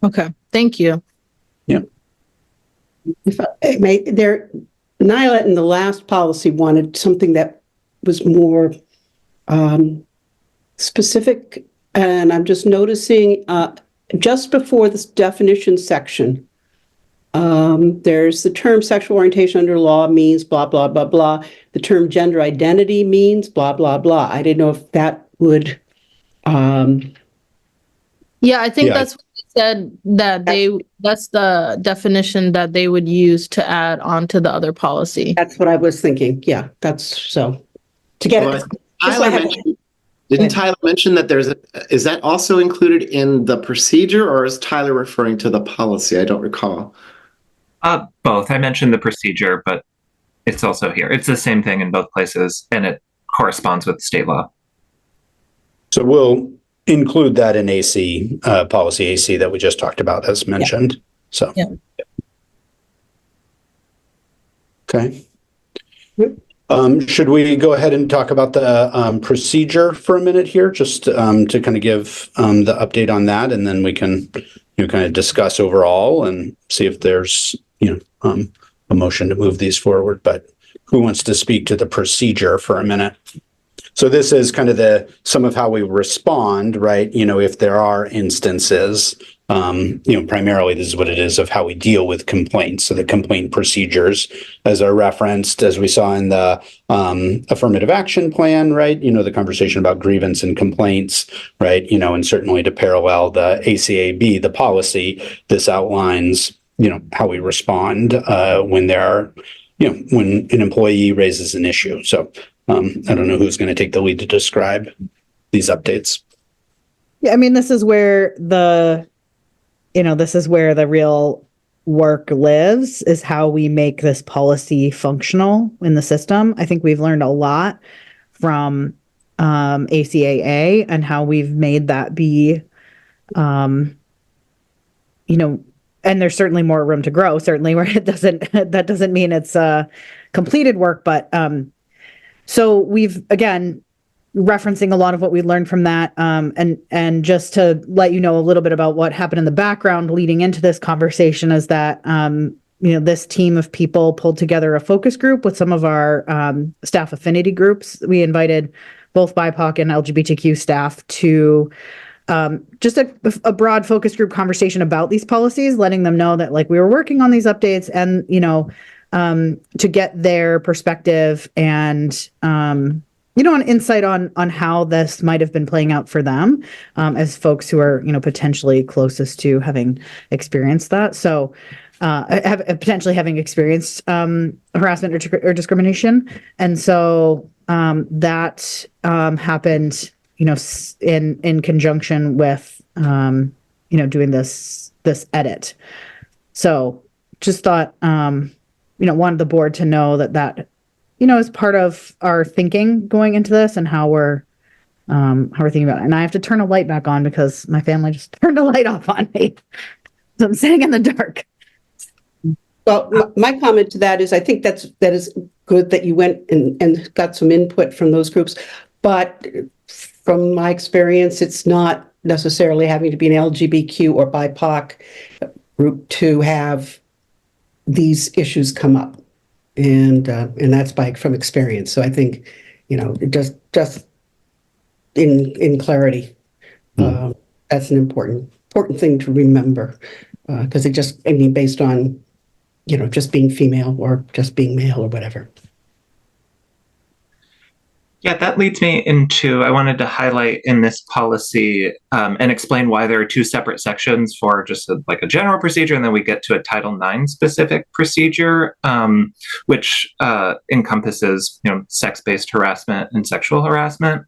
Okay, thank you. Yeah. If I may, Nyla in the last policy wanted something that was more specific, and I'm just noticing just before this definition section, there's the term sexual orientation under law means blah, blah, blah, blah. The term gender identity means blah, blah, blah. I didn't know if that would... Yeah, I think that's what they said, that that's the definition that they would use to add on to the other policy. That's what I was thinking. Yeah, that's so. To get it. Didn't Tyler mention that is that also included in the procedure, or is Tyler referring to the policy? I don't recall. Both. I mentioned the procedure, but it's also here. It's the same thing in both places, and it corresponds with state law. So we'll include that in AC, policy AC that we just talked about, as mentioned. Yeah. So, yeah. Okay. Should we go ahead and talk about the procedure for a minute here, just to kind of give the update on that, and then we can kind of discuss overall and see if there's a motion to move these forward. But who wants to speak to the procedure for a minute? So this is kind of some of how we respond, right? If there are instances, primarily this is what it is of how we deal with complaints. So the complaint procedures, as are referenced, as we saw in the affirmative action plan, right? The conversation about grievance and complaints, right? And certainly to parallel the ACAB, the policy, this outlines, how we respond when there are, when an employee raises an issue. So I don't know who's going to take the lead to describe these updates. Yeah, I mean, this is where the real work lives, is how we make this policy functional in the system. I think we've learned a lot from ACAA and how we've made that be, and there's certainly more room to grow, certainly, where that doesn't mean it's completed work, but so we've, again, referencing a lot of what we learned from that, and just to let you know a little bit about what happened in the background leading into this conversation is that, this team of people pulled together a focus group with some of our staff affinity groups. We invited both BIPOC and LGBTQ staff to just a broad focus group conversation about these policies, letting them know that we were working on these updates, and, to get their perspective and, an insight on how this might have been playing out for them, as folks who are, potentially closest to having experienced that. So, potentially having experienced harassment or discrimination. And so that happened, in conjunction with, doing this edit. So just thought, wanted the board to know that is part of our thinking going into this, and how we're thinking about it. And I have to turn a light back on because my family just turned a light off on me. So I'm sitting in the dark. Well, my comment to that is, I think that is good that you went and got some input from those groups. But from my experience, it's not necessarily having to be an LGBTQ or BIPOC group to have these issues come up. And that's from experience. So I think, it just in clarity, that's an important thing to remember, because based on, just being female or just being male or whatever. Yeah, that leads me into, I wanted to highlight in this policy and explain why there are two separate sections for just like a general procedure, and then we get to a Title IX specific procedure, which encompasses, sex-based harassment and sexual harassment.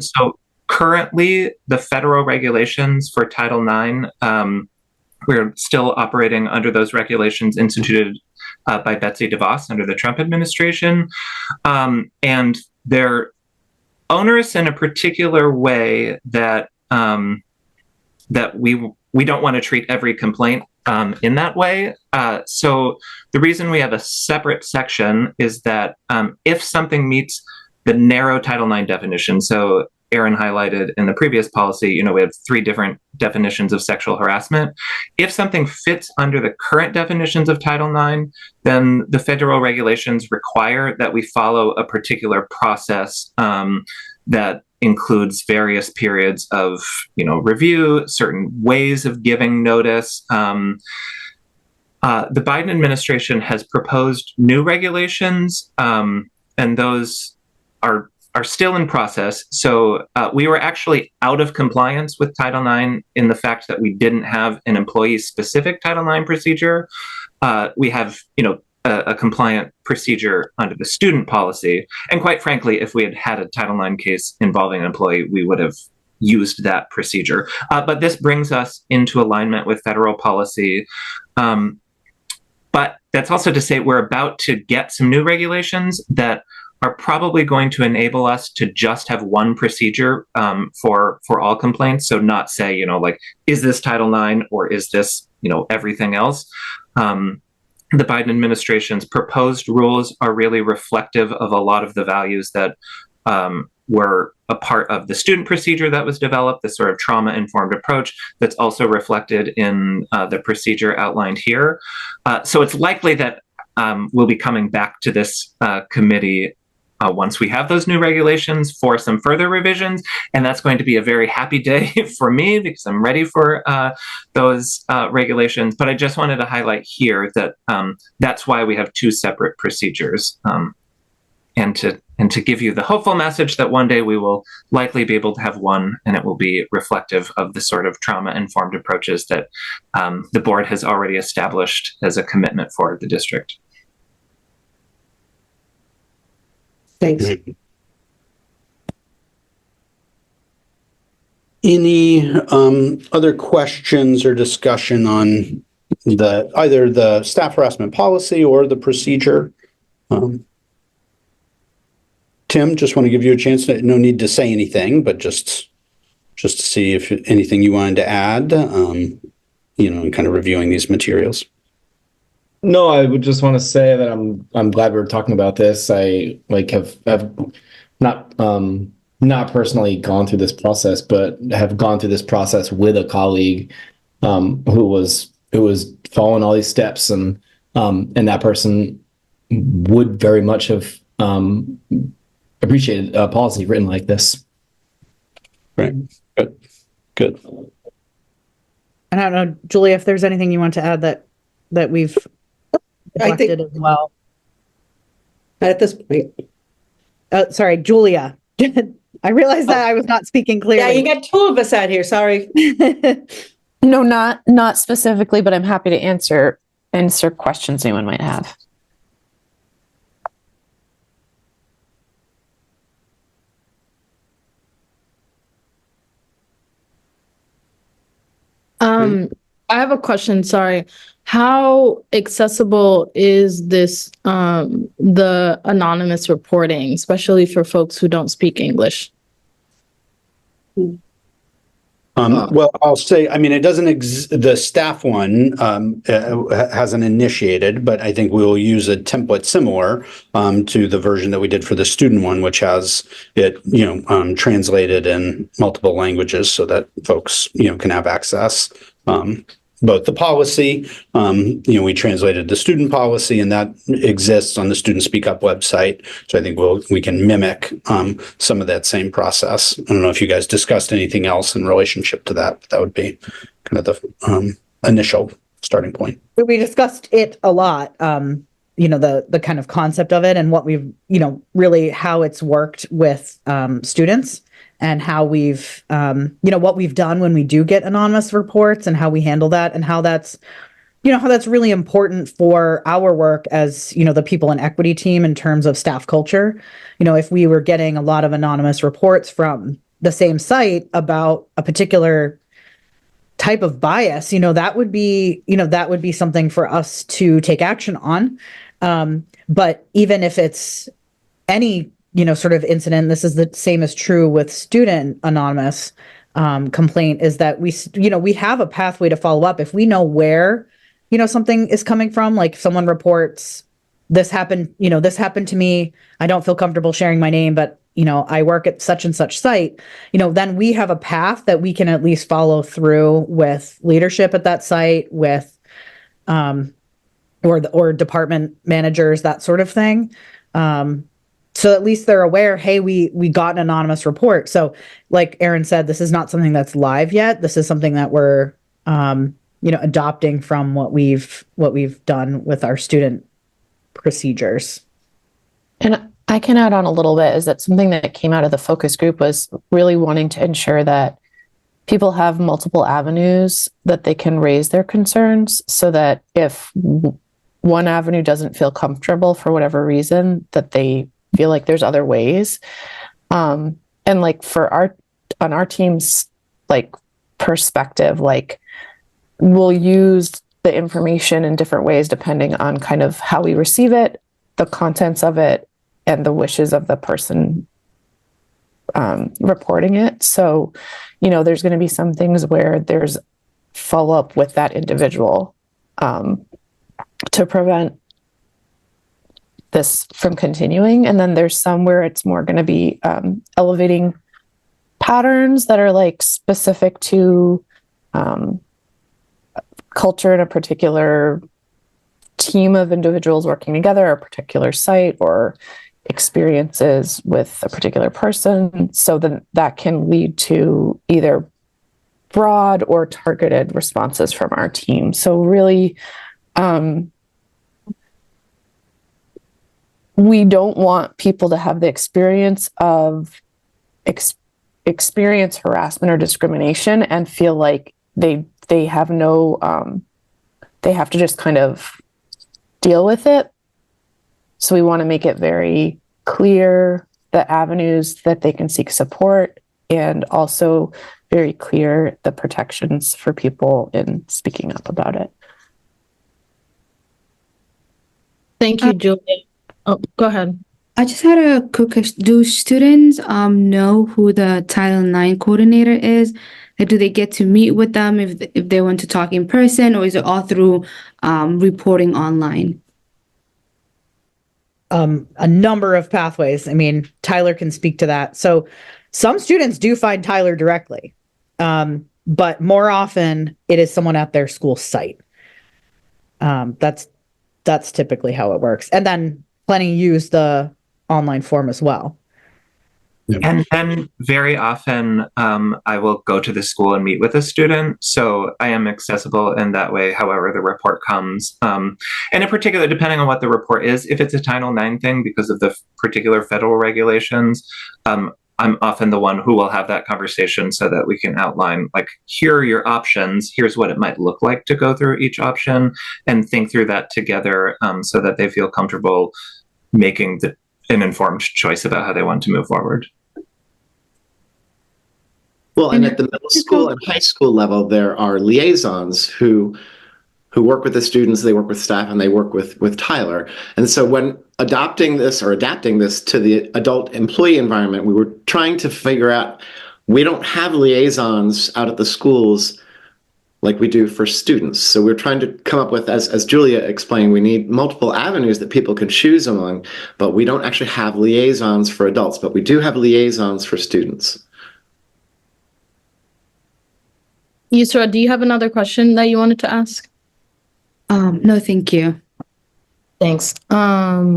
So currently, the federal regulations for Title IX, we're still operating under those regulations instituted by Betsy DeVos under the Trump administration, and they're onerous in a particular way that that we don't want to treat every complaint in that way. So the reason we have a separate section is that if something meets the narrow Title IX definition, so Aaron highlighted in the previous policy, we have 3 different definitions of sexual harassment. If something fits under the current definitions of Title IX, then the federal regulations require that we follow a particular process that includes various periods of, review, certain ways of giving notice. The Biden administration has proposed new regulations, and those are still in process. So we were actually out of compliance with Title IX in the fact that we didn't have an employee-specific Title IX procedure. We have, a compliant procedure under the student policy. And quite frankly, if we had had a Title IX case involving an employee, we would have used that procedure. But this brings us into alignment with federal policy. But that's also to say we're about to get some new regulations that are probably going to enable us to just have one procedure for all complaints. So not say, is this Title IX or is this, everything else? The Biden administration's proposed rules are really reflective of a lot of the values that were a part of the student procedure that was developed, this sort of trauma-informed approach that's also reflected in the procedure outlined here. So it's likely that we'll be coming back to this committee once we have those new regulations for some further revisions. And that's going to be a very happy day for me because I'm ready for those regulations. But I just wanted to highlight here that that's why we have 2 separate procedures. And to give you the hopeful message that one day we will likely be able to have one, and it will be reflective of the sort of trauma-informed approaches that the board has already established as a commitment for the district. Thanks. Any other questions or discussion on either the staff harassment policy or the procedure? Tim, just want to give you a chance. No need to say anything, but just to see if anything you wanted to add, and kind of reviewing these materials. No, I would just want to say that I'm glad we're talking about this. I have not personally gone through this process, but have gone through this process with a colleague who was following all these steps, and that person would very much have appreciated a policy written like this. Right. Good. And I don't know, Julia, if there's anything you want to add that we've reflected as well. At this point. Sorry, Julia. I realized that I was not speaking clearly. Yeah, you got 2 of us out here. Sorry. No, not specifically, but I'm happy to answer questions anyone might have. I have a question. Sorry. How accessible is this, the anonymous reporting, especially for folks who don't speak English? Well, I'll say, it doesn't the staff one hasn't initiated, but I think we will use a template similar to the version that we did for the student one, which has it, translated in multiple languages so that folks, can have access. Both the policy, we translated the student policy, and that exists on the Student Speak Up website. So I think we can mimic some of that same process. I don't know if you guys discussed anything else in relationship to that, but that would be kind of the initial starting point. We discussed it a lot. the kind of concept of it and what we've, really how it's worked with students and how we've, what we've done when we do get anonymous reports and how we handle that and how that's really important for our work as, the people and equity team in terms of staff culture. If we were getting a lot of anonymous reports from the same site about a particular type of bias, that would be something for us to take action on. But even if it's any, sort of incident, this is the same as true with student anonymous complaint, is that we have a pathway to follow up. If we know where, something is coming from, like if someone reports, this happened to me, I don't feel comfortable sharing my name, but I work at such and such site, then we have a path that we can at least follow through with leadership at that site, with or department managers, that sort of thing. So at least they're aware, hey, we got an anonymous report. So like Erin said, this is not something that's live yet. This is something that we're adopting from what we've done with our student procedures. And I can add on a little bit, is that something that came out of the focus group was really wanting to ensure that people have multiple avenues that they can raise their concerns, so that if one avenue doesn't feel comfortable for whatever reason, that they feel like there's other ways. And like on our team's like perspective, like we'll use the information in different ways depending on kind of how we receive it, the contents of it, and the wishes of the person reporting it. So, there's going to be some things where there's follow-up with that individual to prevent this from continuing. And then there's some where it's more going to be elevating patterns that are like specific to culture in a particular team of individuals working together, or a particular site, or experiences with a particular person. So then that can lead to either broad or targeted responses from our team. So really, we don't want people to have the experience of experience harassment or discrimination and feel like they have no, they have to just kind of deal with it. So we want to make it very clear the avenues that they can seek support, and also very clear the protections for people in speaking up about it. Thank you, Julia. Oh, go ahead. I just had a quick question. Do students know who the Title IX coordinator is? Like, do they get to meet with them if they want to talk in person, or is it all through reporting online? A number of pathways. I mean, Tyler can speak to that. So some students do find Tyler directly, but more often it is someone at their school site. That's typically how it works. And then plenty use the online form as well. And then very often I will go to the school and meet with a student. So I am accessible in that way, however the report comes. And in particular, depending on what the report is, if it's a Title IX thing because of the particular federal regulations, I'm often the one who will have that conversation so that we can outline, like, here are your options, here's what it might look like to go through each option, and think through that together so that they feel comfortable making an informed choice about how they want to move forward. Well, and at the middle school and high school level, there are liaisons who work with the students, they work with staff, and they work with Tyler. And so when adapting this to the adult employee environment, we were trying to figure out, we don't have liaisons out at the schools like we do for students. So we're trying to come up with, as Julia explained, we need multiple avenues that people can choose among, but we don't actually have liaisons for adults, but we do have liaisons for students. Yusra, do you have another question that you wanted to ask? No, thank you. Thanks. I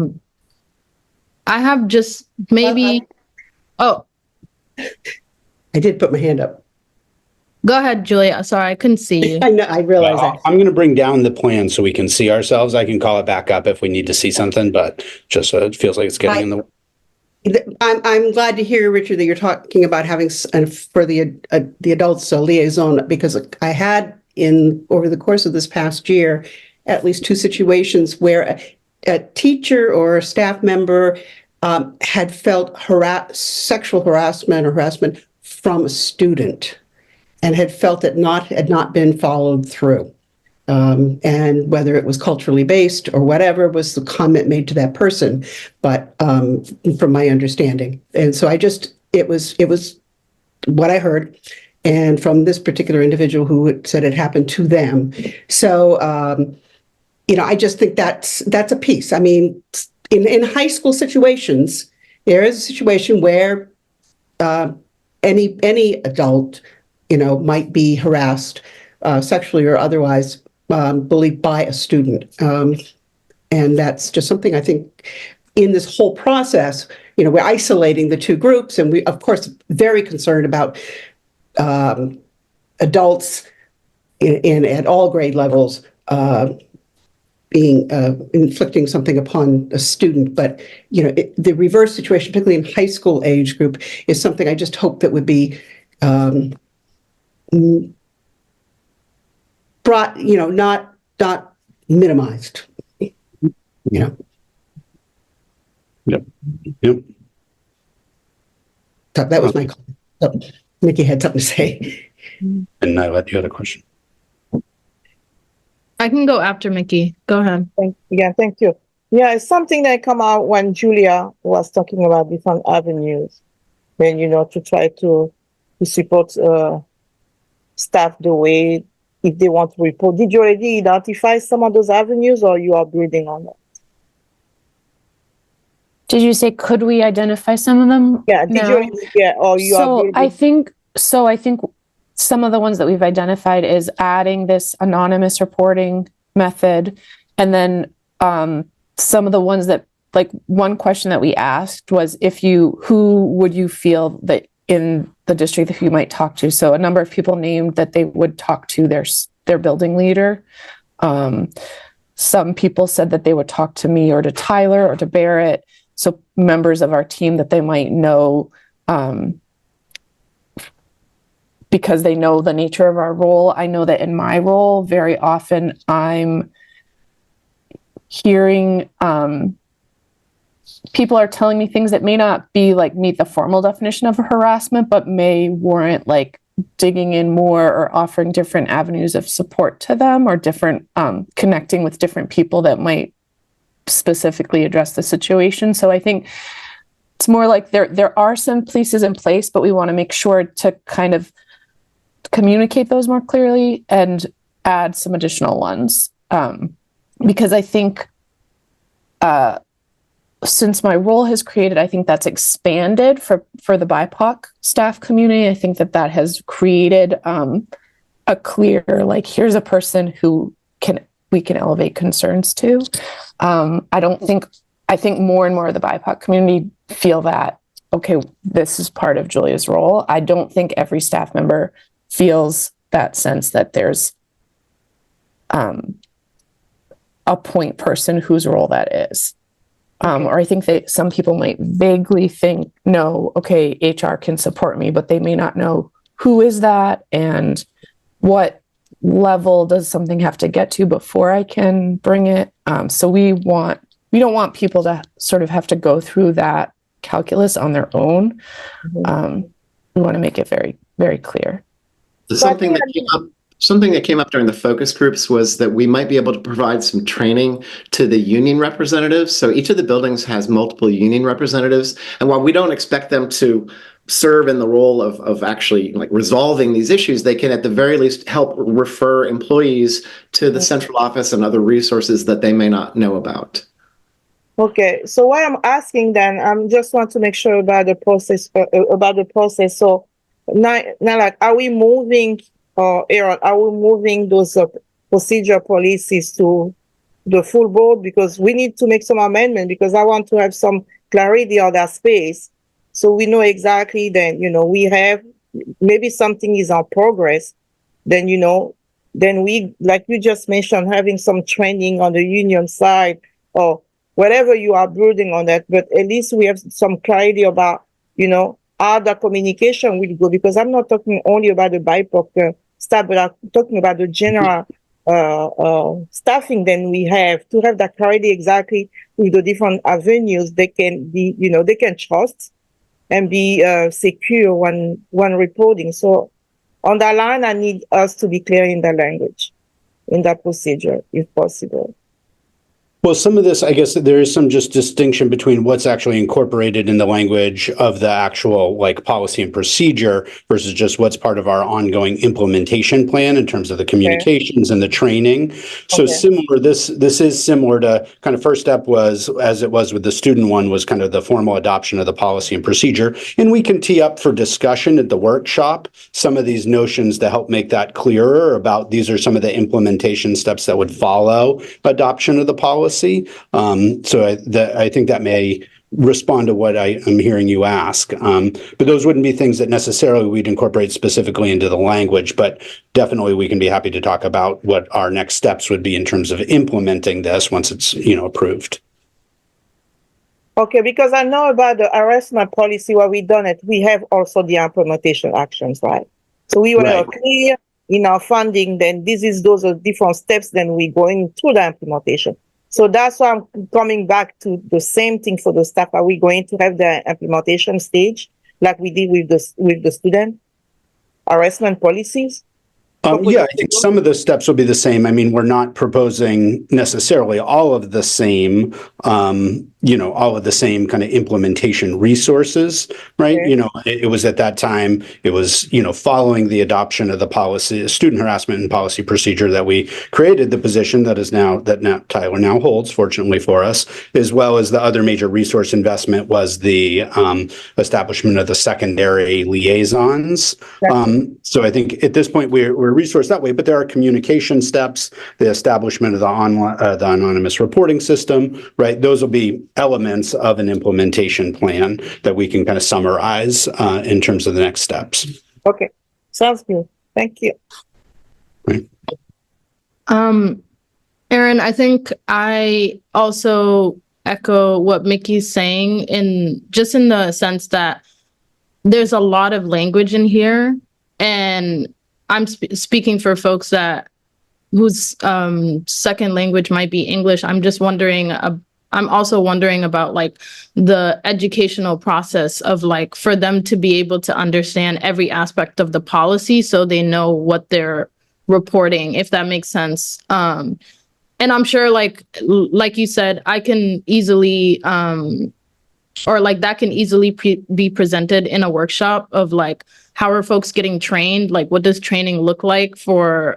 have just maybe, I did put my hand up. Go ahead, Julia. Sorry, I couldn't see you. I know, I realize that. I'm going to bring down the plan so we can see ourselves. I can call it back up if we need to see something, but just it feels like it's getting in the way. I'm glad to hear, Richard, that you're talking about having for the adults a liaison, because I had over the course of this past year at least 2 situations where a teacher or a staff member had felt sexual harassment or harassment from a student and had felt it had not been followed through. And whether it was culturally based or whatever was the comment made to that person, but from my understanding. And so it was what I heard, and from this particular individual who said it happened to them. So, I just think that's a piece. I mean, in high school situations, there is a situation where any adult, might be harassed sexually or otherwise, bullied by a student. And that's just something I think in this whole process, we're isolating the 2 groups, and we, of course, very concerned about adults at all grade levels being inflicting something upon a student. But, the reverse situation, particularly in high school age group, is something I just hope that would be brought, not minimized, Yep. So that was my comment. So, Nikki had something to say. And Nyla, you had a question? I can go after Mickey. Go ahead. Thank you. Yeah, it's something that come out when Julia was talking about different avenues, and to try to support staff the way if they want to report. Did you already identify some of those avenues, or you are building on that? Did you say, could we identify some of them? Yeah, or you are building? I think some of the ones that we've identified is adding this anonymous reporting method. And then some of the ones that, like, one question that we asked was who would you feel that in the district that you might talk to? So a number of people named that they would talk to their building leader. Some people said that they would talk to me or to Tyler or to Barrett. So members of our team that they might know, because they know the nature of our role. I know that in my role, very often I'm hearing people are telling me things that may not be meet the formal definition of harassment, but may warrant digging in more or offering different avenues of support to them, or different connecting with different people that might specifically address the situation. So I think it's more like there are some pieces in place, but we want to make sure to kind of communicate those more clearly and add some additional ones. Because I think since my role has created, I think that's expanded for the BIPOC staff community. I think that has created a clear, here's a person who we can elevate concerns to. I think more and more of the BIPOC community feel that, okay, this is part of Julia's role. I don't think every staff member feels that sense that there's a point person whose role that is. Or I think that some people might vaguely think, no, okay, HR can support me, but they may not know who is that and what level does something have to get to before I can bring it. So we don't want people to sort of have to go through that calculus on their own. Mm-hmm. We want to make it very, very clear. So something that came up during the focus groups was that we might be able to provide some training to the union representatives. So each of the buildings has multiple union representatives. And while we don't expect them to serve in the role of actually resolving these issues, they can at the very least help refer employees to the central office and other resources that they may not know about. Okay, so what I'm asking then, I just want to make sure about the process. So now are we moving, Aaron, are we moving those procedure policies to the full board? Because we need to make some amendment, because I want to have some clarity on that space. So we know exactly then, we have maybe something is on progress, then, then we, like you just mentioned, having some training on the union side or whatever you are building on that, but at least we have some clarity about, how the communication will go, because I'm not talking only about the BIPOC staff, but I'm talking about the general staffing then we have to have that clarity exactly with the different avenues they can be, they can trust and be secure when reporting. So on that line, I need us to be clear in the language, in that procedure, if possible. Well, some of this, I guess there is some just distinction between what's actually incorporated in the language of the actual like policy and procedure versus just what's part of our ongoing implementation plan in terms of the communications and the training. So similar, this is similar to kind of first step was, as it was with the student one, was kind of the formal adoption of the policy and procedure. And we can tee up for discussion at the workshop some of these notions to help make that clearer about these are some of the implementation steps that would follow adoption of the policy. So I think that may respond to what I am hearing you ask. But those wouldn't be things that necessarily we'd incorporate specifically into the language, but definitely we can be happy to talk about what our next steps would be in terms of implementing this once it's, approved. Okay, because I know about the harassment policy where we done it, we have also the implementation actions, right? So we were clear in our funding, then those are different steps, then we going through the implementation. So that's why I'm coming back to the same thing for the staff. Are we going to have the implementation stage like we did with the student harassment policies? Yeah, I think some of the steps will be the same. I mean, we're not proposing necessarily all of the same, all of the same kind of implementation resources, right? It was at that time, it was, following the adoption of the policy, student harassment and policy procedure that we created the position that Tyler now holds, fortunately for us, as well as the other major resource investment was the establishment of the secondary liaisons. So I think at this point we're resourced that way, but there are communication steps, the establishment of the anonymous reporting system, right? Those will be elements of an implementation plan that we can kind of summarize in terms of the next steps. Okay, sounds good. Thank you. Right. Erin, I think I also echo what Mickey's saying in the sense that there's a lot of language in here, and I'm speaking for folks whose second language might be English. I'm also wondering about like the educational process of like for them to be able to understand every aspect of the policy so they know what they're reporting, if that makes sense. And I'm sure like you said, I can easily that can easily be presented in a workshop of like, how are folks getting trained? Like, what does training look like for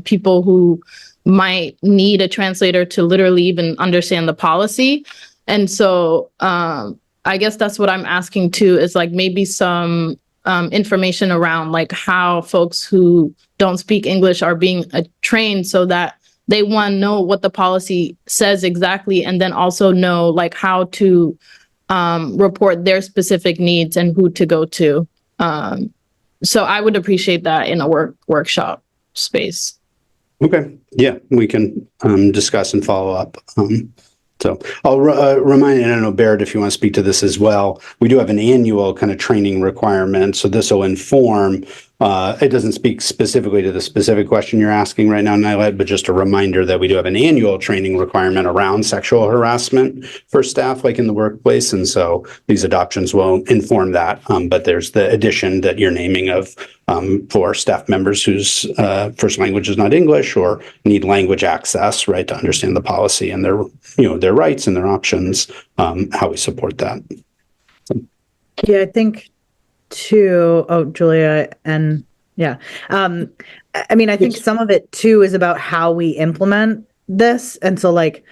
people who might need a translator to literally even understand the policy? And so I guess that's what I'm asking too, is like maybe some information around like how folks who don't speak English are being trained so that they know what the policy says exactly, and then also know like how to report their specific needs and who to go to. So I would appreciate that in a workshop space. Okay. Yeah, we can discuss and follow up. So I'll remind, and I don't know, Barrett, if you want to speak to this as well, we do have an annual kind of training requirement. So this will inform, it doesn't speak specifically to the specific question you're asking right now, Nyled, but just a reminder that we do have an annual training requirement around sexual harassment for staff, like in the workplace. And so these adoptions will inform that. But there's the addition that you're naming of for staff members whose first language is not English or need language access, right, to understand the policy and their rights and their options, how we support that. So. Yeah, I think too. Oh, Julia, and yeah. I mean, I think some of it too is about how we implement this. And so like,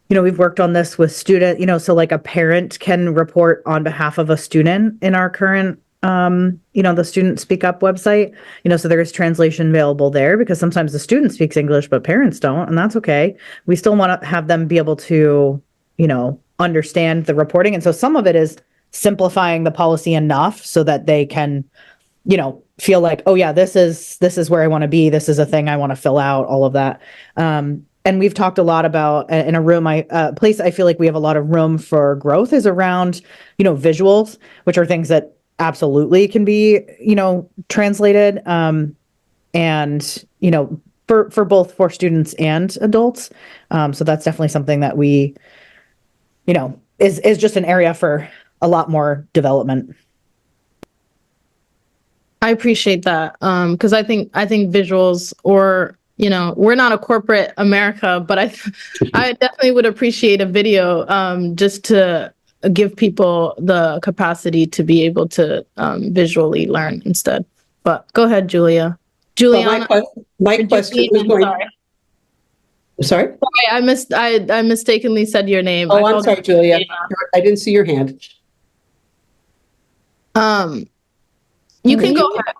we've worked on this with student, so like a parent can report on behalf of a student in our current the Student Speak Up website, so there is translation available there because sometimes the student speaks English, but parents don't, and that's okay. We still want to have them be able to, understand the reporting. And so some of it is simplifying the policy enough so that they can feel like, oh yeah, this is where I want to be. This is a thing I want to fill out, all of that. And we've talked a lot about in a room, place I feel like we have a lot of room for growth is around, visuals, which are things that absolutely can be, translated. And, for both for students and adults. So that's definitely something that we, is just an area for a lot more development. I appreciate that. Because I think visuals, or we're not a corporate America, but I definitely would appreciate a video just to give people the capacity to be able to visually learn instead. But go ahead, Juliana. Well, my question was going. Sorry? I mistakenly said your name. Oh, I'm sorry, Julia. I didn't see your hand. You can go ahead.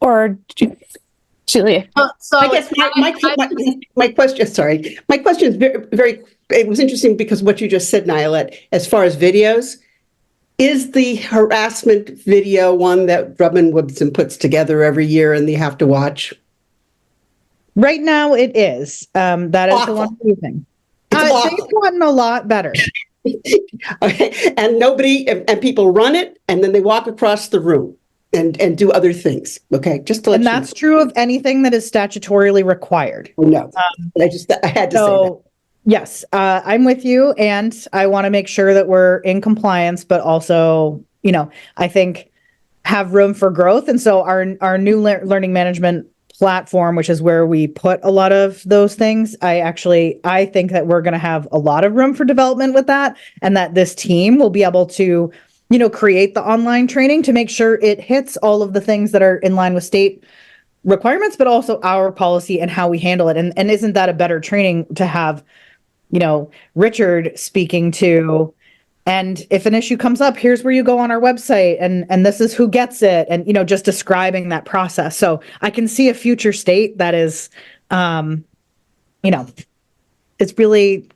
Or Julia. So I guess my question. Sorry, my question is very. It was interesting because what you just said, Nicolette, as far as videos, is the harassment video one that Drummond Woodson puts together every year and you have to watch? Right now, it is. That is Awful. the one we're using. It's They've gotten a lot better. Okay. And people run it and then they walk across the room and do other things. Okay, just to let And you that's know. true of anything that is statutorily required. No, I had to say that. Yes, I'm with you, and I want to make sure that we're in compliance, but also, I think have room for growth. And so our new learning management platform, which is where we put a lot of those things, I think that we're going to have a lot of room for development with that, and that this team will be able to, create the online training to make sure it hits all of the things that are in line with state requirements, but also our policy and how we handle it. And isn't that a better training to have, Richard speaking to, and if an issue comes up, here's where you go on our website, and this is who gets it, and just describing that process. So I can see a future state that is, it's really,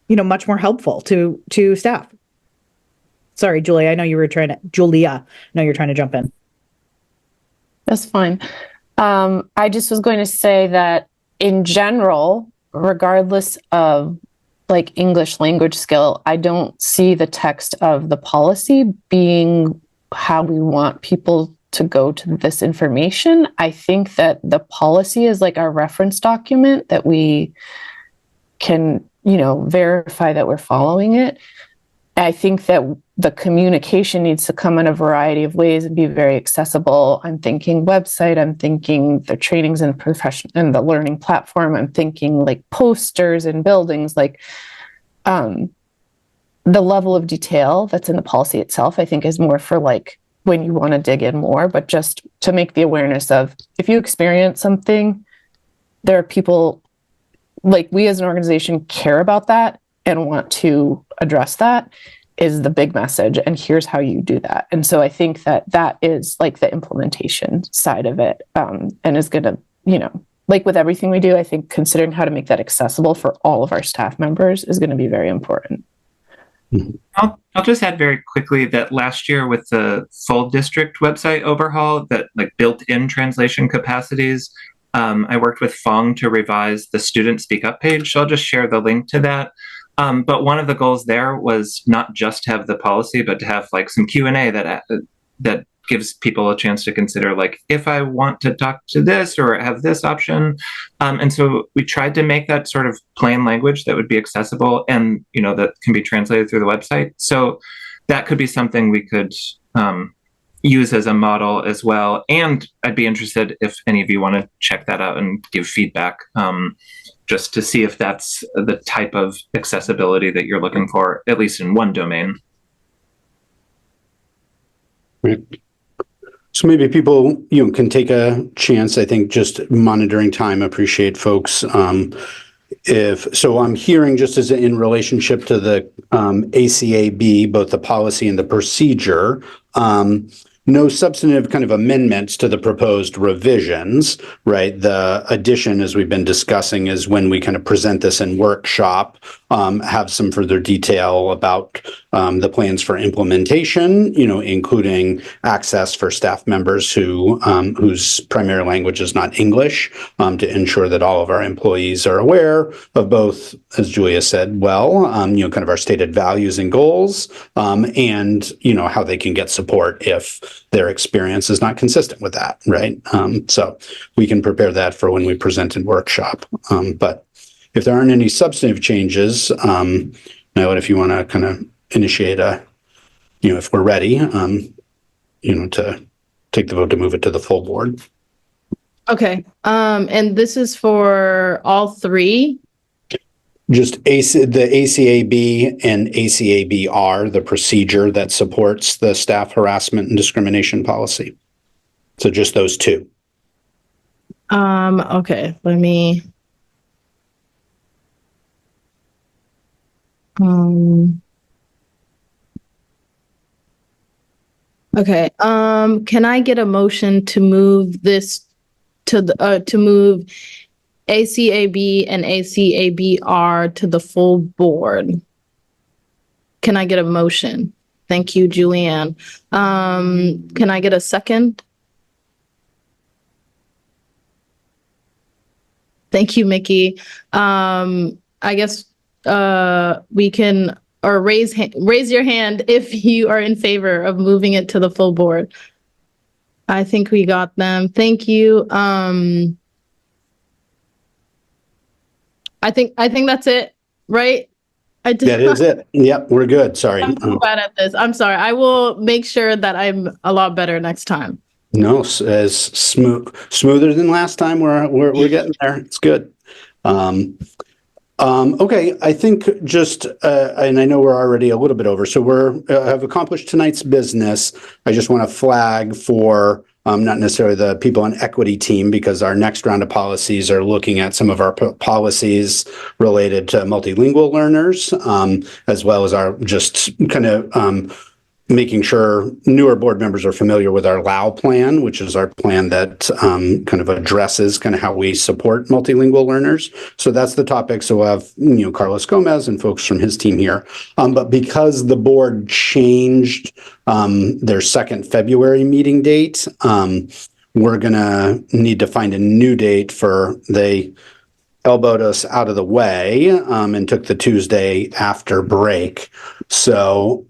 much more helpful to staff. Sorry, Julia, I know you're trying to jump in. That's fine. I just was going to say that in general, regardless of English language skill, I don't see the text of the policy being how we want people to go to this information. I think that the policy is like our reference document that we can, verify that we're following it. I think that the communication needs to come in a variety of ways and be very accessible. I'm thinking website, I'm thinking the trainings and profession and the learning platform. I'm thinking posters and buildings, the level of detail that's in the policy itself, I think is more for when you want to dig in more, but just to make the awareness of, if you experience something, there are people we as an organization care about that and want to address that, is the big message. And here's how you do that. And so I think that is the implementation side of it. And is going to, with everything we do, I think considering how to make that accessible for all of our staff members is going to be very important. I'll just add very quickly that last year with the full district website overhaul, that built-in translation capacities, I worked with Fong to revise the student speak up page. So I'll just share the link to that. But one of the goals there was not just to have the policy, but to have some Q&A that gives people a chance to consider if I want to talk to this or have this option. And so we tried to make that sort of plain language that would be accessible and that can be translated through the website. So that could be something we could use as a model as well. And I'd be interested if any of you want to check that out and give feedback. Just to see if that's the type of accessibility that you're looking for, at least in one domain. Right. So maybe people, can take a chance. I think just monitoring time, appreciate folks. So I'm hearing just as in relationship to the ACAB, both the policy and the procedure, no substantive kind of amendments to the proposed revisions, right? The addition, as we've been discussing, is when we kind of present this in workshop, have some further detail about the plans for implementation, including access for staff members whose primary language is not English, to ensure that all of our employees are aware of both, as Julia said, kind of our stated values and goals, and how they can get support if their experience is not consistent with that, right? So we can prepare that for when we present in workshop. But if there aren't any substantive changes, now if you want to kind of initiate if we're ready, to take the vote to move it to the full board. Okay. And this is for all three? Just the ACAB and ACAB-R, the procedure that supports the staff harassment and discrimination policy. So just those two. Okay, let me. Okay. Can I get a motion to move this to move ACAB and ACAB-R to the full board? Can I get a motion? Thank you, Julianne. Can I get a second? Thank you, Mickey. I guess we can, or raise your hand if you are in favor of moving it to the full board. I think we got them. Thank you. I think that's it, right? That is it. Yep, we're good. Sorry. I'm so bad at this. I'm sorry. I will make sure that I'm a lot better next time. No, as smoother than last time. We're getting there. It's good. Okay, I think just, and I know we're already a little bit over, so have accomplished tonight's business. I just want to flag for not necessarily the people on equity team, because our next round of policies are looking at some of our policies related to multilingual learners, as well as our just kind of making sure newer board members are familiar with our LAO plan, which is our plan that kind of addresses kind of how we support multilingual learners. So that's the topic. So we'll have, Carlos Gomez and folks from his team here. But because the board changed their second February meeting date, we're going to need to find a new date they elbowed us out of the way and took the Tuesday after break. So,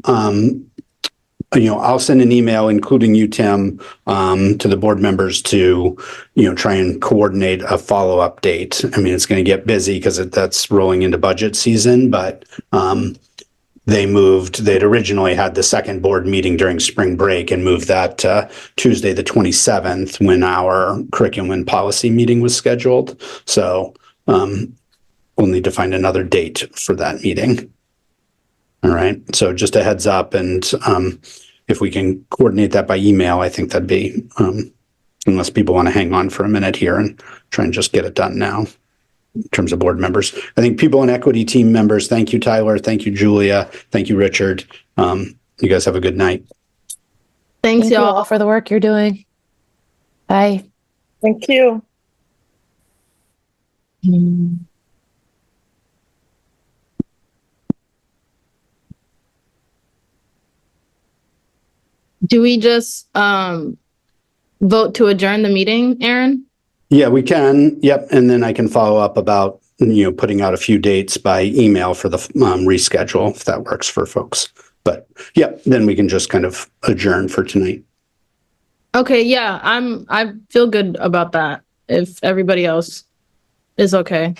I'll send an email, including you, Tim, to the board members to, try and coordinate a follow-up date. I mean, it's going to get busy because that's rolling into budget season, but they'd originally had the second board meeting during spring break and moved that to Tuesday, the 27th, when our curriculum and policy meeting was scheduled. So we'll need to find another date for that meeting. All right. So just a heads up, and if we can coordinate that by email, I think that'd be, unless people want to hang on for a minute here and try and just get it done now in terms of board members. I think people and equity team members, thank you, Tyler. Thank you, Julia. Thank you, Richard. You guys have a good night. Thanks, Thank you y'all. all for the work you're doing. Bye. Thank you. Do we just vote to adjourn the meeting, Aaron? Yeah, we can. Yep. And then I can follow up about, putting out a few dates by email for the reschedule, if that works for folks. But yeah, then we can just kind of adjourn for tonight. Okay, yeah, I feel good about that if everybody else is okay.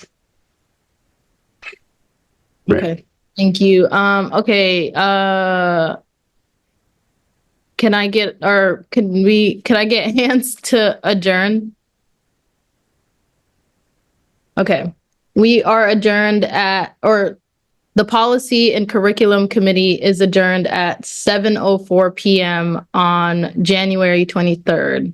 Right. Okay. Thank you. Okay, can I get hands to adjourn? Okay. We are adjourned the Policy and Curriculum Committee is adjourned at 7:04 p.m. on January 23rd.